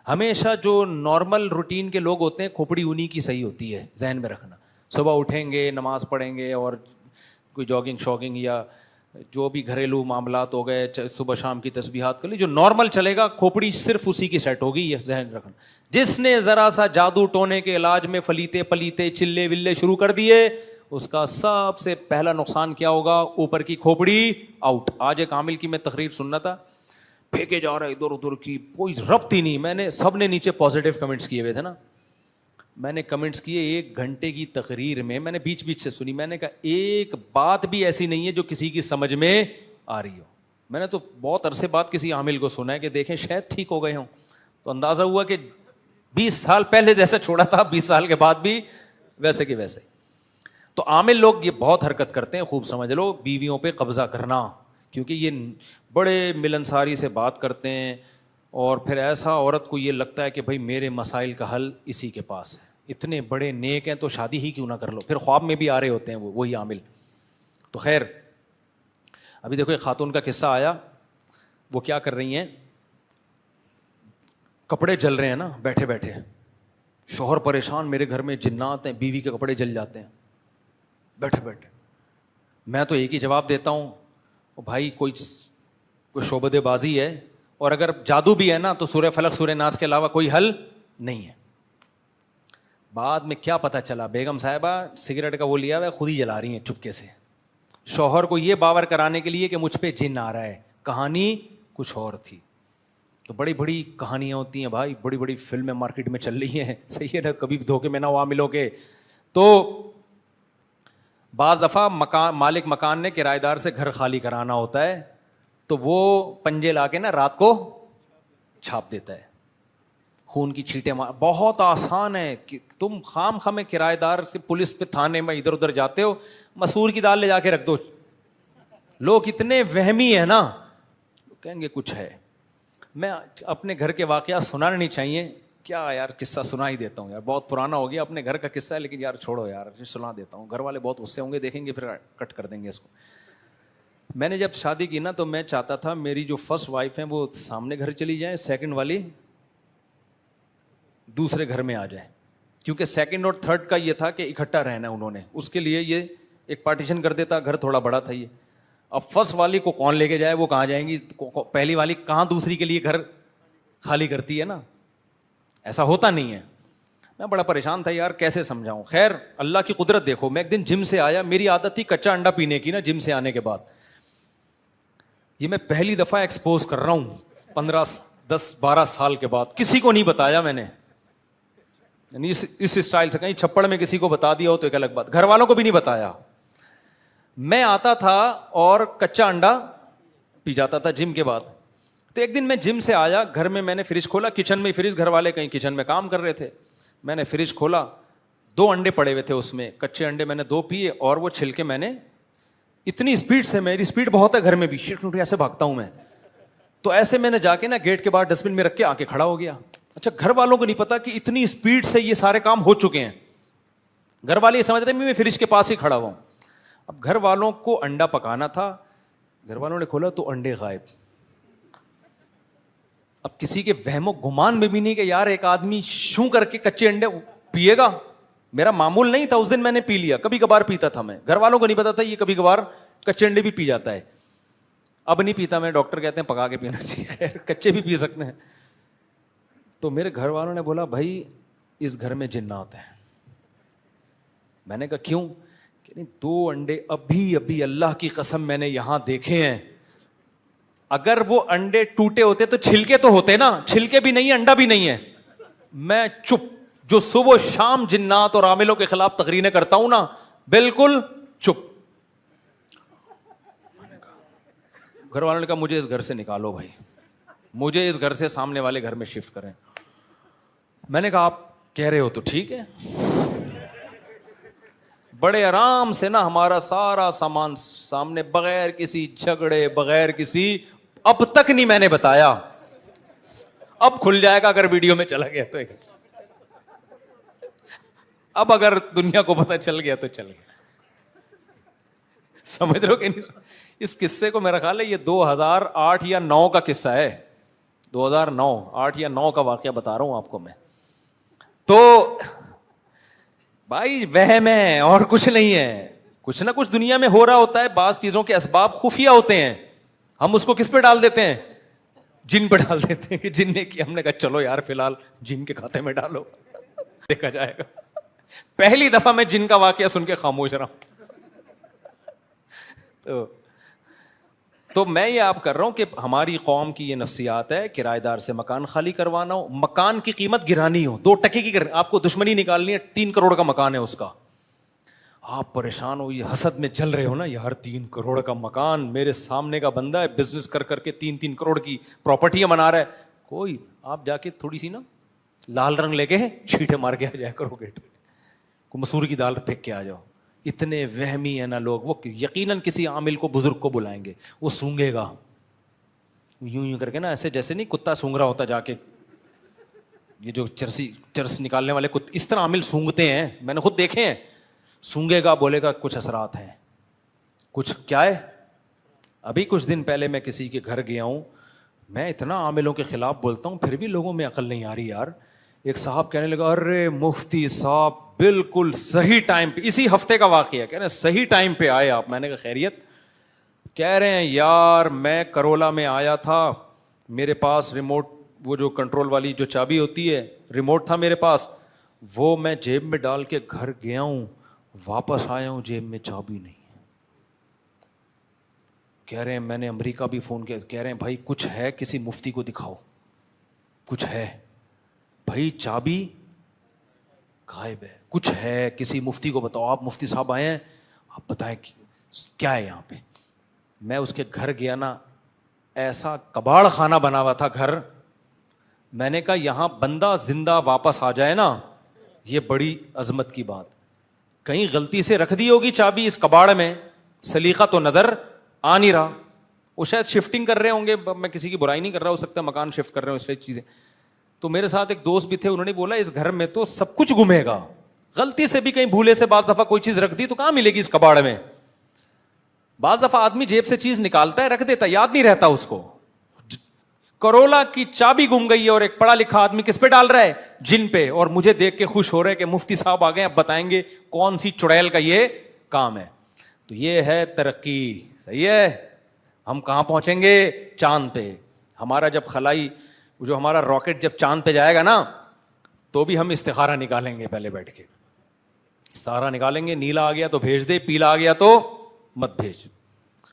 ہمیشہ جو نارمل روٹین کے لوگ ہوتے ہیں, کھوپڑی انہی کی صحیح ہوتی ہے, ذہن میں رکھنا. صبح اٹھیں گے, نماز پڑھیں گے, اور کوئی جاگنگ شاگنگ یا جو بھی گھریلو معاملات ہو گئے, صبح شام کی تسبیحات کر لی, جو نارمل چلے گا, کھوپڑی صرف اسی کی سیٹ ہوگی, یہ ذہن رکھنا. جس نے ذرا سا جادو ٹونے کے علاج میں فلیتے پلیتے چلے ولے شروع کر دیے, اس کا سب سے پہلا نقصان کیا ہوگا, اوپر کی کھوپڑی آؤٹ. آج ایک عامل کی میں تقریر سننا تھا, پھینکے جا رہا ہے ادھر ادھر کی, کوئی ربط ہی نہیں. میں نے سب نے نیچے پازیٹیو کمنٹس کیے ہوئے تھے نا, میں نے کمنٹس کیے 1 گھنٹے کی تقریر میں, میں نے بیچ بیچ سے سنی. میں نے کہا ایک بات بھی ایسی نہیں ہے جو کسی کی سمجھ میں آ رہی ہو. میں نے تو بہت عرصے بعد کسی عامل کو سنا ہے کہ دیکھیں شاید ٹھیک ہو گئے ہوں, تو اندازہ ہوا کہ 20 سال پہلے جیسے چھوڑا تھا 20 سال کے بعد بھی ویسے کہ ویسے. تو عامل لوگ یہ بہت حرکت کرتے ہیں, خوب سمجھ لو, بیویوں پہ قبضہ کرنا, کیونکہ یہ بڑے ملنساری سے بات کرتے ہیں, اور پھر ایسا عورت کو یہ لگتا ہے کہ بھائی میرے مسائل کا حل اسی کے پاس ہے, اتنے بڑے نیک ہیں تو شادی ہی کیوں نہ کر لو. پھر خواب میں بھی آ رہے ہوتے ہیں وہی عامل. تو خیر, ابھی دیکھو ایک خاتون کا قصہ آیا, وہ کیا کر رہی ہیں, کپڑے جل رہے ہیں نا بیٹھے بیٹھے, شوہر پریشان, میرے گھر میں جنات ہیں, بیوی کے کپڑے جل جاتے ہیں بیٹھے بیٹھے. میں تو ایک ہی جواب دیتا ہوں, بھائی کوئی شعبدے بازی ہے, اور اگر جادو بھی ہے نا تو سورہ فلق سورہ ناس کے علاوہ کوئی حل نہیں ہے. بعد میں کیا پتہ چلا, بیگم صاحبہ سگریٹ کا وہ لیا ہوا خود ہی جلا رہی ہیں چپکے سے, شوہر کو یہ باور کرانے کے لیے کہ مجھ پہ جن آ رہا ہے. کہانی کچھ اور تھی. تو بڑی بڑی کہانیاں ہوتی ہیں بھائی, بڑی بڑی فلمیں مارکیٹ میں چل رہی ہیں, صحیح ہے نا, کبھی بھی دھوکے میں نہ ہوا ملو کے. تو بعض دفعہ مالک مکان نے کرایہ دار سے گھر خالی کرانا ہوتا ہے, تو وہ پنجے لا کے نا رات کو چھاپ دیتا ہے, خون کی چھینٹیں بہت آسان ہے. تم خام خامے کرایہ دار سے پولیس پہ تھانے میں ادھر ادھر جاتے ہو, مسور کی دال لے جا کے رکھ دو. لوگ اتنے وہمی ہیں نا, کہیں گے کچھ ہے. میں اپنے گھر کے واقعات سنانے نہیں چاہیے, کیا یار قصہ سنا ہی دیتا ہوں یار, بہت پرانا ہو گیا, اپنے گھر کا قصہ ہے, لیکن یار چھوڑو یار, سنا دیتا ہوں. گھر والے بہت غصے ہوں گے, دیکھیں گے پھر کٹ کر دیں گے اس کو. میں نے جب شادی کی نا تو میں چاہتا تھا میری جو فرسٹ وائف ہیں وہ سامنے گھر چلی جائیں, سیکنڈ والی دوسرے گھر میں آ جائے, کیونکہ سیکنڈ اور تھرڈ کا یہ تھا کہ اکٹھا رہنا انہوں نے, اس کے لیے یہ ایک پارٹیشن کر دیتا, گھر تھوڑا بڑا تھا یہ. اب فرسٹ والی کو کون لے کے جائے, وہ کہاں جائیں گی, پہلی والی کہاں دوسری کے لیے گھر خالی کرتی ہے نا, ایسا ہوتا نہیں ہے. میں بڑا پریشان تھا یار, کیسے سمجھاؤں. خیر اللہ کی قدرت دیکھو, میں ایک دن جم سے آیا, میری عادت تھی کچا انڈا پینے کی نا جم سے آنے کے بعد. یہ میں پہلی دفعہ ایکسپوز کر رہا ہوں 15-10-12 سال کے بعد, کسی کو نہیں بتایا میں نے, یعنی اس اسٹائل سے, کہیں چھپڑ میں کسی کو بتا دیا ہو تو ایک الگ بات, گھر والوں کو بھی نہیں بتایا. میں آتا تھا اور کچا انڈا پی جاتا تھا جم کے بعد. تو ایک دن میں جم سے آیا, گھر میں میں نے فریج کھولا, کچن میں فریج, گھر والے کہیں کچن میں کام کر رہے تھے, میں نے فریج کھولا, 2 انڈے پڑے ہوئے تھے اس میں, کچے انڈے میں نے 2 پیے, اور وہ چھلکے میں نے اتنی اسپیڈ سے, میری اسپیڈ بہت ہے گھر میں بھی, ایسے بھاگتا ہوں میں. تو ایسے میں نے جا کے نا گیٹ کے باہر ڈسٹ بن میں رکھ کے آ کے کھڑا ہو گیا. اچھا گھر والوں کو نہیں پتا کہ اتنی اسپیڈ سے یہ سارے کام ہو چکے ہیں. گھر والے یہ سمجھ رہے ہیں میں فریج کے پاس ہی کھڑا ہوا ہوں. اب گھر والوں کو انڈا پکانا تھا, گھر والوں نے کھولا تو انڈے غائب. اب کسی کے وہم و گمان میں بھی نہیں کہ یار ایک آدمی شوں کر کے کچے انڈے پیے گا. میرا معمول نہیں تھا, اس دن میں نے پی لیا, کبھی کبھار پیتا تھا میں. گھر والوں کو نہیں پتا تھا یہ کبھی کبھار کچے انڈے بھی پی جاتا ہے. اب نہیں پیتا میں, ڈاکٹر کہتے ہیں پکا کے پینا چاہیے, کچے بھی پی سکتے ہیں. تو میرے گھر والوں نے بولا بھائی اس گھر میں جنات ہیں. میں نے کہا کیوں؟ کہ نہیں 2 انڈے ابھی اللہ کی قسم میں نے یہاں دیکھے ہیں. اگر وہ انڈے ٹوٹے ہوتے تو چھلکے تو ہوتے نا, چھلکے بھی نہیں, انڈا بھی نہیں ہے. میں چپ, جو صبح شام جنات اور عاملوں کے خلاف تقریریں کرتا ہوں نا, بالکل چپ. گھر والوں نے کہا مجھے اس گھر سے نکالو بھائی, مجھے اس گھر سے سامنے والے گھر میں شفٹ کریں. میں نے کہا آپ کہہ رہے ہو تو ٹھیک ہے. بڑے آرام سے نا ہمارا سارا سامان سامنے, بغیر کسی جھگڑے, بغیر کسی, اب تک نہیں میں نے بتایا, اب کھل جائے گا اگر ویڈیو میں چلا گیا تو. اب اگر دنیا کو پتہ چل گیا تو چل گیا. سمجھ رہے ہو کہ نہیں؟ اس قصے کو میرا خیال ہے یہ 2008 یا 9 کا قصہ ہے. 2009 8 یا 9 کا واقعہ بتا رہا ہوں آپ کو میں. تو بھائی وہم ہے اور کچھ نہیں ہے. کچھ نہ کچھ دنیا میں ہو رہا ہوتا ہے, بعض چیزوں کے اسباب خفیہ ہوتے ہیں, ہم اس کو کس پہ ڈال دیتے ہیں؟ جن پہ ڈال دیتے ہیں کہ جن نے کیا. ہم نے کہا چلو یار فی الحال جن کے کھاتے میں ڈالو, دیکھا جائے گا. پہلی دفعہ میں جن کا واقعہ سن کے خاموش رہا ہوں. تو میں یہ آپ کر رہا ہوں کہ ہماری قوم کی یہ نفسیات ہے, کرایہ دار سے مکان خالی کروانا ہو, مکان کی قیمت گرانی ہو, 2 ٹکے کی آپ کو دشمنی نکالنی ہے, 3 کروڑ کا مکان ہے اس کا, آپ پریشان ہو, یہ حسد میں جل رہے ہو نا یار 3 کروڑ کا مکان, میرے سامنے کا بندہ ہے بزنس کر کر کے 3 کروڑ کی پراپرٹیاں بنا رہا ہے. کوئی آپ جا کے تھوڑی سی نا لال رنگ لے کے چھیٹے مار کے آ جایا کرو گیٹ پہ, کو مسور کی دال پھینک کے آ جاؤ. اتنے وہمی ہے نا لوگ. وہ یقیناً کسی عامل کو, بزرگ کو بلائیں گے, وہ سونگے گا یوں کر کے نا, ایسے جیسے نہیں کتا سونگ رہا ہوتا جا کے, یہ جو چرس نکالنے والے اس طرح عامل سونگتے ہیں, میں نے خود دیکھے ہیں. سونگے گا, بولے گا کچھ اثرات ہیں, کچھ کیا ہے. ابھی کچھ دن پہلے میں کسی کے گھر گیا ہوں, میں اتنا عاملوں کے خلاف بولتا ہوں پھر بھی لوگوں میں عقل نہیں آ رہی یار. ایک صاحب کہنے لگا ارے مفتی صاحب بالکل صحیح ٹائم پہ, اسی ہفتے کا واقعہ, کہہ رہے ہیں صحیح ٹائم پہ آئے آپ. میں نے کہا خیریت؟ کہہ رہے ہیں یار میں کرولا میں آیا تھا, میرے پاس ریموٹ, وہ جو کنٹرول والی جو چابی ہوتی ہے, ریموٹ تھا میرے پاس, وہ میں جیب میں ڈال کے گھر گیا ہوں, واپس آیا ہوں جیب میں چابی نہیں. کہہ رہے ہیں میں نے امریکہ بھی فون کیا, کہہ رہے ہیں بھائی کچھ ہے, کسی مفتی کو دکھاؤ, کچھ ہے بھائی, چابی غائب ہے, کچھ ہے, کسی مفتی کو بتاؤ. آپ مفتی صاحب آئے ہیں, آپ بتائیں کیا ہے یہاں پہ. میں اس کے گھر گیا نا, ایسا کباڑ خانہ بنا ہوا تھا گھر. میں نے کہا یہاں بندہ زندہ واپس آ جائے نا, یہ بڑی عظمت کی بات. کہیں غلطی سے رکھ دی ہوگی چابی اس کباڑ میں, سلیقہ تو نظر آ نہیں رہا. وہ شاید شفٹنگ کر رہے ہوں گے, میں کسی کی برائی نہیں کر رہا, ہو سکتا ہے مکان شفٹ کر رہے ہوں اس لیے چیزیں. تو میرے ساتھ ایک دوست بھی تھے, انہوں نے بولا اس گھر میں تو سب کچھ گمے گا, غلطی سے بھی کہیں بھولے سے بعض دفعہ کوئی چیز رکھ دی تو کہاں ملے گی اس کباڑ میں. بعض دفعہ آدمی جیب سے چیز نکالتا ہے رکھ دیتا, یاد نہیں رہتا اس کو. کرولا کی چابی گم گئی ہے اور ایک پڑھا لکھا آدمی کس پہ ڈال رہا ہے؟ جن پہ. اور مجھے دیکھ کے خوش ہو رہے کہ مفتی صاحب آ گئے, اب بتائیں گے کون سی چڑیل کا یہ کام ہے. تو یہ ہے ترقی. صحیح ہے, ہم کہاں پہنچیں گے؟ چاند پہ. ہمارا جب خلائی, جو ہمارا راکٹ جب چاند پہ جائے گا نا, تو بھی ہم استخارہ نکالیں گے, پہلے بیٹھ کے استخارہ نکالیں گے. نیلا آ گیا تو بھیج دے, پیلا آ گیا تو مت بھیج.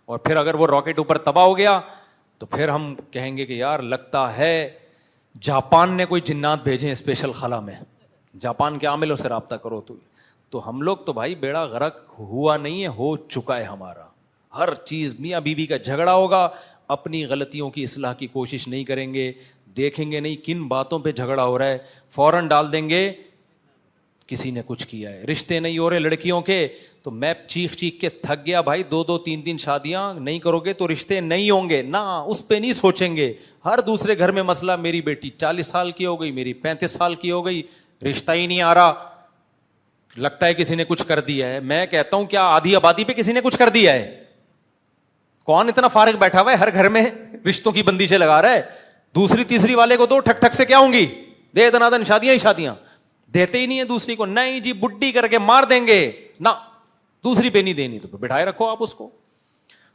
اور پھر اگر وہ راکٹ اوپر تباہ ہو گیا تو پھر ہم کہیں گے کہ یار لگتا ہے جاپان نے کوئی جنات بھیجے اسپیشل خلا میں, جاپان کے عاملوں سے رابطہ کرو. تو ہم لوگ تو بھائی بیڑا غرق ہوا نہیں ہے, ہو چکا ہے ہمارا. ہر چیز میاں بیوی کا جھگڑا ہوگا, اپنی غلطیوں کی اصلاح کی کوشش نہیں کریں گے, دیکھیں گے نہیں کن باتوں پہ جھگڑا ہو رہا ہے, فوراً ڈال دیں گے کسی نے کچھ کیا ہے. رشتے نہیں ہو رہے لڑکیوں کے تو میں چیخ چیخ کے تھک گیا بھائی, 2 3 شادیاں نہیں کرو گے تو رشتے نہیں ہوں گے نا, اس پہ نہیں سوچیں گے. ہر دوسرے گھر میں مسئلہ, میری بیٹی 40 سال کی ہو گئی, میری 35 سال کی ہو گئی, رشتہ ہی نہیں آ رہا, لگتا ہے کسی نے کچھ کر دیا ہے. میں کہتا ہوں کیا آدھی آبادی پہ کسی نے کچھ کر دیا ہے؟ کون اتنا فارغ بیٹھا ہوا ہے ہر گھر میں رشتوں کی بندیشیں لگا رہا ہے؟ دوسری تیسری والے کو تو ٹھک ٹھک سے کیا ہوں گی, دے دنادن شادیاں ہی شادیاں, دیتے ہی نہیں ہے دوسری کو. نہیں جی بڈی کر کے مار دیں گے نا, دوسری پہ نہیں دینی تو بٹھائے رکھو آپ اس کو.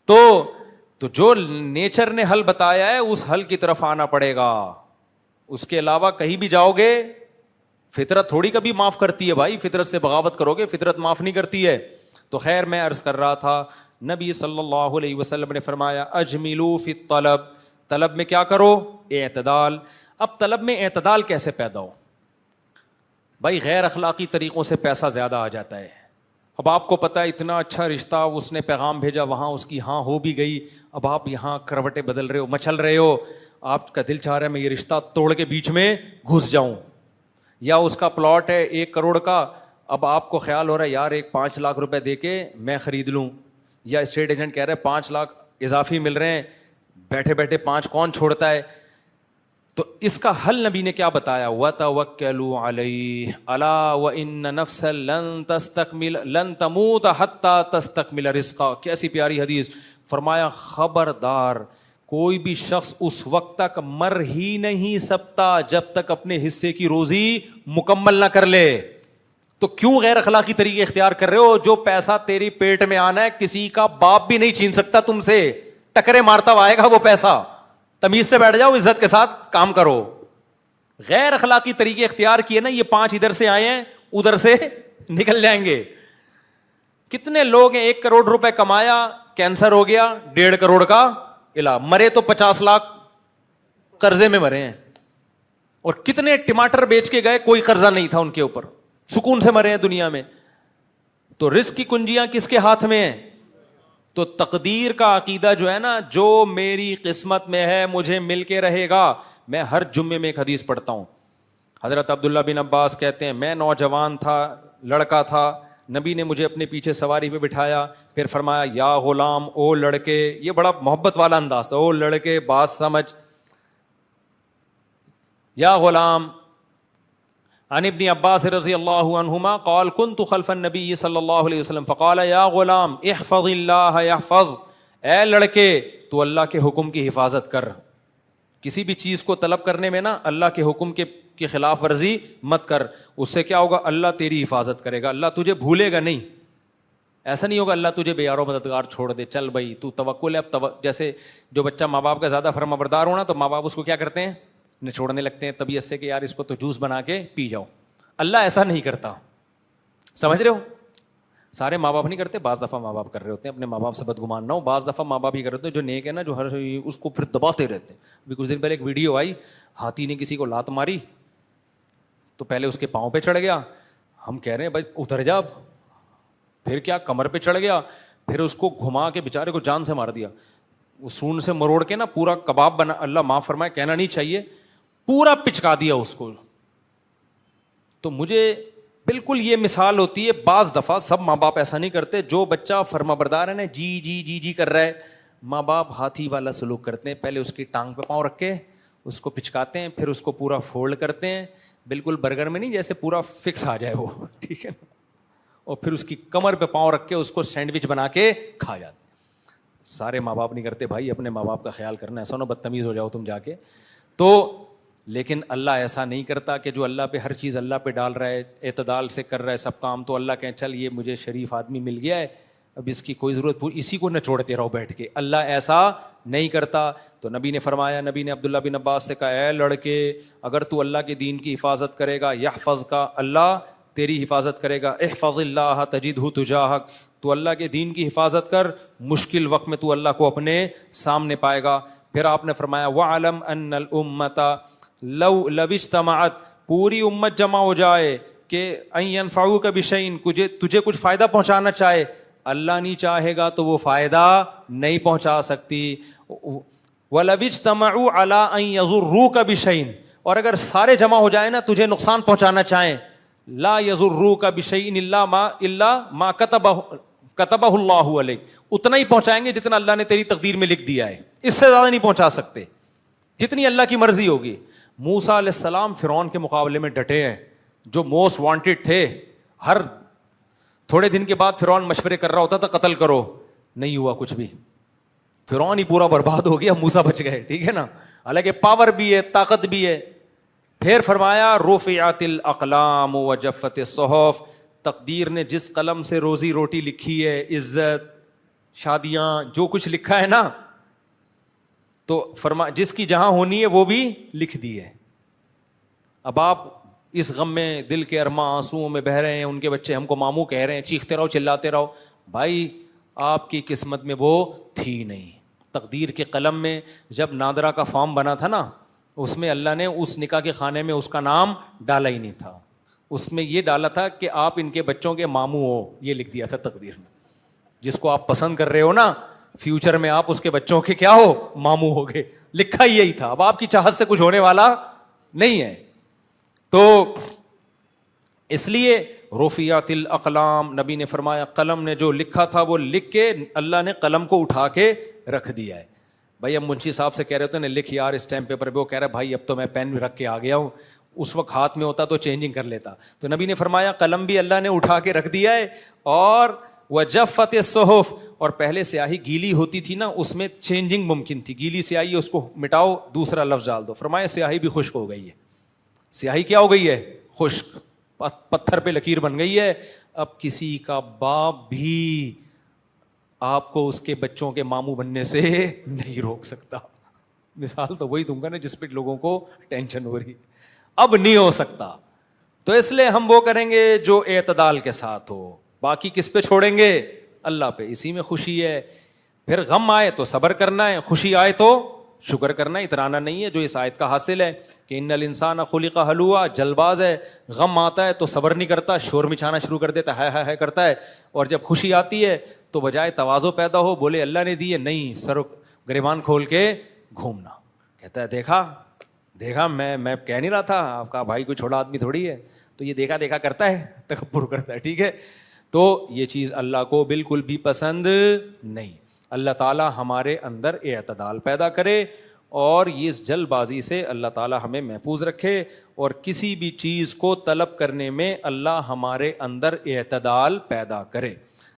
تو جو نیچر نے حل بتایا ہے اس حل کی طرف آنا پڑے گا. اس کے علاوہ کہیں بھی جاؤ گے, فطرت تھوڑی کبھی معاف کرتی ہے بھائی, فطرت سے بغاوت کرو گے فطرت معاف نہیں کرتی ہے. تو خیر میں عرض کر رہا تھا, نبی صلی اللہ علیہ وسلم نے فرمایا اجملوا فی الطلب, طلب میں کیا کرو, اعتدال. اب طلب میں اعتدال کیسے پیدا ہو بھائی؟ غیر اخلاقی طریقوں سے پیسہ زیادہ آ جاتا ہے. اب آپ کو پتا ہے اتنا اچھا رشتہ, اس نے پیغام بھیجا, وہاں اس کی ہاں ہو بھی گئی, اب آپ یہاں کروٹیں بدل رہے ہو, مچل رہے ہو, آپ کا دل چاہ رہا ہے میں یہ رشتہ توڑ کے بیچ میں گھس جاؤں. یا اس کا پلاٹ ہے 1 کروڑ کا, اب آپ کو خیال ہو رہا ہے یار ایک 5 لاکھ روپے دے کے میں خرید لوں, یا اسٹیٹ ایجنٹ کہہ رہا ہے 5 لاکھ اضافی مل رہے ہیں, بیٹھے بیٹھے 5 کون چھوڑتا ہے. تو اس کا حل نبی نے کیا بتایا, وَتَوَكَّلُوا عَلَيْهِ أَلَا وَإِنَّ نَفْسًا لَن تَمُوتَ حَتَّى تَسْتَكْمِلَ رِزْقَهَا. کیسی پیاری حدیث. فرمایا خبردار کوئی بھی شخص اس وقت تک مر ہی نہیں سکتا جب تک اپنے حصے کی روزی مکمل نہ کر لے. تو کیوں غیر اخلاقی طریقے اختیار کر رہے ہو؟ جو پیسہ تیری پیٹ میں آنا ہے کسی کا باپ بھی نہیں چھین سکتا تم سے, ٹکرے مارتا ہوا آئے گا وہ پیسہ. تمیز سے بیٹھ جاؤ, عزت کے ساتھ کام کرو. غیر اخلاقی طریقے اختیار کیے نا, یہ 5 ادھر سے آئے ہیں ادھر سے نکل جائیں گے. کتنے لوگ ہیں 1 کروڑ روپے کمایا, کینسر ہو گیا, 1.5 کروڑ کا علاج, مرے تو 50 لاکھ قرضے میں مرے ہیں. اور کتنے ٹماٹر بیچ کے گئے, کوئی قرضہ نہیں تھا ان کے اوپر, سکون سے مرے ہیں دنیا میں. تو رزق کی کنجیاں کس کے ہاتھ میں ہیں؟ تو تقدیر کا عقیدہ جو ہے نا, جو میری قسمت میں ہے مجھے مل کے رہے گا. میں ہر جمعے میں ایک حدیث پڑھتا ہوں. حضرت عبداللہ بن عباس کہتے ہیں میں نوجوان تھا, لڑکا تھا, نبی نے مجھے اپنے پیچھے سواری پہ بٹھایا, پھر فرمایا یا غلام, او لڑکے, یہ بڑا محبت والا انداز, او لڑکے بات سمجھ, یا غلام. عن ابن عباس رضی اللہ عنہما قال كنت خلف النبی صلی اللہ علیہ وسلم فقال یا غلام احفظ اللہ یحفظ, اے لڑکے تو اللہ کے حکم کی حفاظت کر. کسی بھی چیز کو طلب کرنے میں نا اللہ کے حکم کے خلاف ورزی مت کر, اس سے کیا ہوگا, اللہ تیری حفاظت کرے گا, اللہ تجھے بھولے گا نہیں. ایسا نہیں ہوگا اللہ تجھے بے یار و مددگار چھوڑ دے, چل بھائی تو توکل ہے. اب جیسے جو بچہ ماں باپ کا زیادہ فرما بردار ہونا تو ماں باپ اس کو کیا کرتے ہیں, چھوڑنے لگتے ہیں طبیعت سے کہ یار اس کو تو جوس بنا کے پی جاؤ. اللہ ایسا نہیں کرتا, سمجھ رہے ہو؟ سارے ماں باپ نہیں کرتے, بعض دفعہ ماں باپ کر رہے ہوتے ہیں, اپنے ماں باپ سے بدگمان نہ ہو. بعض دفعہ ماں باپ ہی کر رہے ہوتے ہیں جو نیک ہے نا, جو ہر اس کو پھر دباتے رہتے ہیں. ابھی کچھ دن پہلے ایک ویڈیو آئی, ہاتھی نے کسی کو لات ماری تو پہلے اس کے پاؤں پہ چڑھ گیا, ہم کہہ رہے ہیں بھائی اتر جا, پھر کیا کمر پہ چڑھ گیا, پھر اس کو گھما کے بیچارے کو جان سے مار دیا. وہ سون سے مروڑ کے نا پورا کباب بنا, اللہ معاف فرمائے کہنا نہیں چاہیے, پورا پچکا دیا اس کو. تو مجھے بالکل یہ مثال ہوتی ہے, بعض دفعہ سب ماں باپ ایسا نہیں کرتے. جو بچہ فرما بردار ہے نا, جی جی جی جی کر رہا ہے, ماں باپ ہاتھی والا سلوک کرتے ہیں. پہلے اس کی ٹانگ پہ پاؤں رکھ کے اس کو پچکاتے ہیں, پھر اس کو پورا فولڈ کرتے ہیں, بالکل برگر میں نہیں جیسے پورا فکس آ جائے وہ, ٹھیک ہے, اور پھر اس کی کمر پہ پاؤں رکھ کے اس کو سینڈوچ بنا کے کھا جاتے ہیں. سارے ماں باپ نہیں کرتے بھائی, اپنے ماں باپ کا خیال کرنا, ایسا نہ بدتمیز ہو جاؤ تم جا کے. تو لیکن اللہ ایسا نہیں کرتا کہ جو اللہ پہ ہر چیز اللہ پہ ڈال رہا ہے, اعتدال سے کر رہا ہے سب کام, تو اللہ کہیں چل یہ مجھے شریف آدمی مل گیا ہے, اب اس کی کوئی ضرورت, اسی کو نہ چھوڑتے رہو بیٹھ کے. اللہ ایسا نہیں کرتا. تو نبی نے فرمایا, نبی نے عبداللہ بن عباس سے کہا اے لڑکے اگر تو اللہ کے دین کی حفاظت کرے گا, یحفظ کا, اللہ تیری حفاظت کرے گا. احفظ اللہ تجدہ تجاہک, تو اللہ کے دین کی حفاظت کر, مشکل وقت میں تو اللہ کو اپنے سامنے پائے گا. پھر آپ نے فرمایا وَعْلَمْ أَنَّ الْأُمَّةَ لو اجتمعت, پوری امت جمع ہو جائے کہ ان ينفعوك بشيء, تجھے کچھ فائدہ پہنچانا چاہے, اللہ نہیں چاہے گا تو وہ فائدہ نہیں پہنچا سکتی. وَلَوِ اجْتَمَعُوا عَلَىٰ أَن يَضُرُّوكَ بِشَيْءٍ, اور اگر سارے جمع ہو جائیں نا تجھے نقصان پہنچانا چاہیں, لا یضروک بشیء الا ما کتبہ اللہ علیک، اتنا ہی پہنچائیں گے جتنا اللہ نے تیری تقدیر میں لکھ دیا ہے، اس سے زیادہ نہیں پہنچا سکتے، جتنی اللہ کی مرضی ہوگی۔ موسیٰ علیہ السلام فرعون کے مقابلے میں ڈٹے ہیں، جو موسٹ وانٹیڈ تھے، ہر تھوڑے دن کے بعد فرعون مشورے کر رہا ہوتا تھا قتل کرو، نہیں ہوا کچھ بھی، فرعون ہی پورا برباد ہو گیا، موسیٰ بچ گئے، ٹھیک ہے نا، حالانکہ پاور بھی ہے، طاقت بھی ہے۔ پھر فرمایا رفعت الاقلام وجفت الصحف، تقدیر نے جس قلم سے روزی روٹی لکھی ہے، عزت، شادیاں، جو کچھ لکھا ہے نا، تو فرما جس کی جہاں ہونی ہے وہ بھی لکھ دی ہے۔ اب آپ اس غم میں دل کے ارماں آنسوؤں میں بہہ رہے ہیں، ان کے بچے ہم کو ماموں کہہ رہے ہیں، چیختے رہو چلاتے رہو، بھائی آپ کی قسمت میں وہ تھی نہیں۔ تقدیر کے قلم میں جب نادرہ کا فارم بنا تھا نا، اس میں اللہ نے اس نکاح کے خانے میں اس کا نام ڈالا ہی نہیں تھا، اس میں یہ ڈالا تھا کہ آپ ان کے بچوں کے ماموں ہو، یہ لکھ دیا تھا تقدیر میں، جس کو آپ پسند کر رہے ہو نا، فیوچر میں آپ اس کے بچوں کے کیا ہو، ماموں ہو گے، لکھا ہی یہی تھا۔ اب آپ کی چاہت سے کچھ ہونے والا نہیں ہے، تو اس لیے رفعت الاقلام، نبی نے فرمایا قلم نے جو لکھا تھا وہ لکھ کے اللہ نے قلم کو اٹھا کے رکھ دیا ہے۔ بھائی اب منشی صاحب سے کہہ رہے ہوتے ہیں لکھ یار اسٹیمپ پیپر پہ، وہ کہہ رہا ہے بھائی اب تو میں پین رکھ کے آ گیا ہوں، اس وقت ہاتھ میں ہوتا تو چینجنگ کر لیتا۔ تو نبی نے فرمایا قلم بھی اللہ نے اٹھا کے رکھ دیا ہے، اور وجفت الصحف، اور پہلے سیاہی گیلی ہوتی تھی نا، اس میں چینجنگ ممکن تھی، گیلی سیاہی اس کو مٹاؤ دوسرا لفظ ڈال دو، فرمایا سیاہی بھی خشک ہو گئی ہے، سیاہی کیا ہو گئی ہے، خشک، پتھر پہ لکیر بن گئی ہے۔ اب کسی کا باپ بھی آپ کو اس کے بچوں کے ماموں بننے سے نہیں روک سکتا۔ مثال تو وہی دوں گا نا جس پہ لوگوں کو ٹینشن ہو رہی، اب نہیں ہو سکتا۔ تو اس لیے ہم وہ کریں گے جو اعتدال کے ساتھ ہو، باقی کس پہ چھوڑیں گے، اللہ پہ، اسی میں خوشی ہے۔ پھر غم آئے تو صبر کرنا ہے، خوشی آئے تو شکر کرنا ہے، اترانا نہیں ہے، جو اس آیت کا حاصل ہے کہ ان الانسان خلق ہلوعا، جلد باز ہے، غم آتا ہے تو صبر نہیں کرتا، شور مچانا شروع کر دیتا ہے، ہائے کرتا ہے، اور جب خوشی آتی ہے تو بجائے تواضع پیدا ہو، بولے اللہ نے دی ہے، نہیں، سر گریبان کھول کے گھومنا، کہتا ہے دیکھا میں کہہ نہیں رہا تھا، آپ کا بھائی کوئی چھوٹا آدمی تھوڑی ہے، تو یہ دیکھا کرتا ہے، تکبر کرتا ہے، ٹھیک ہے۔ تو یہ چیز اللہ کو بالکل بھی پسند نہیں۔ اللہ تعالیٰ ہمارے اندر اعتدال پیدا کرے، اور یہ اس جلد بازی سے اللہ تعالیٰ ہمیں محفوظ رکھے، اور کسی بھی چیز کو طلب کرنے میں اللہ ہمارے اندر اعتدال پیدا کرے۔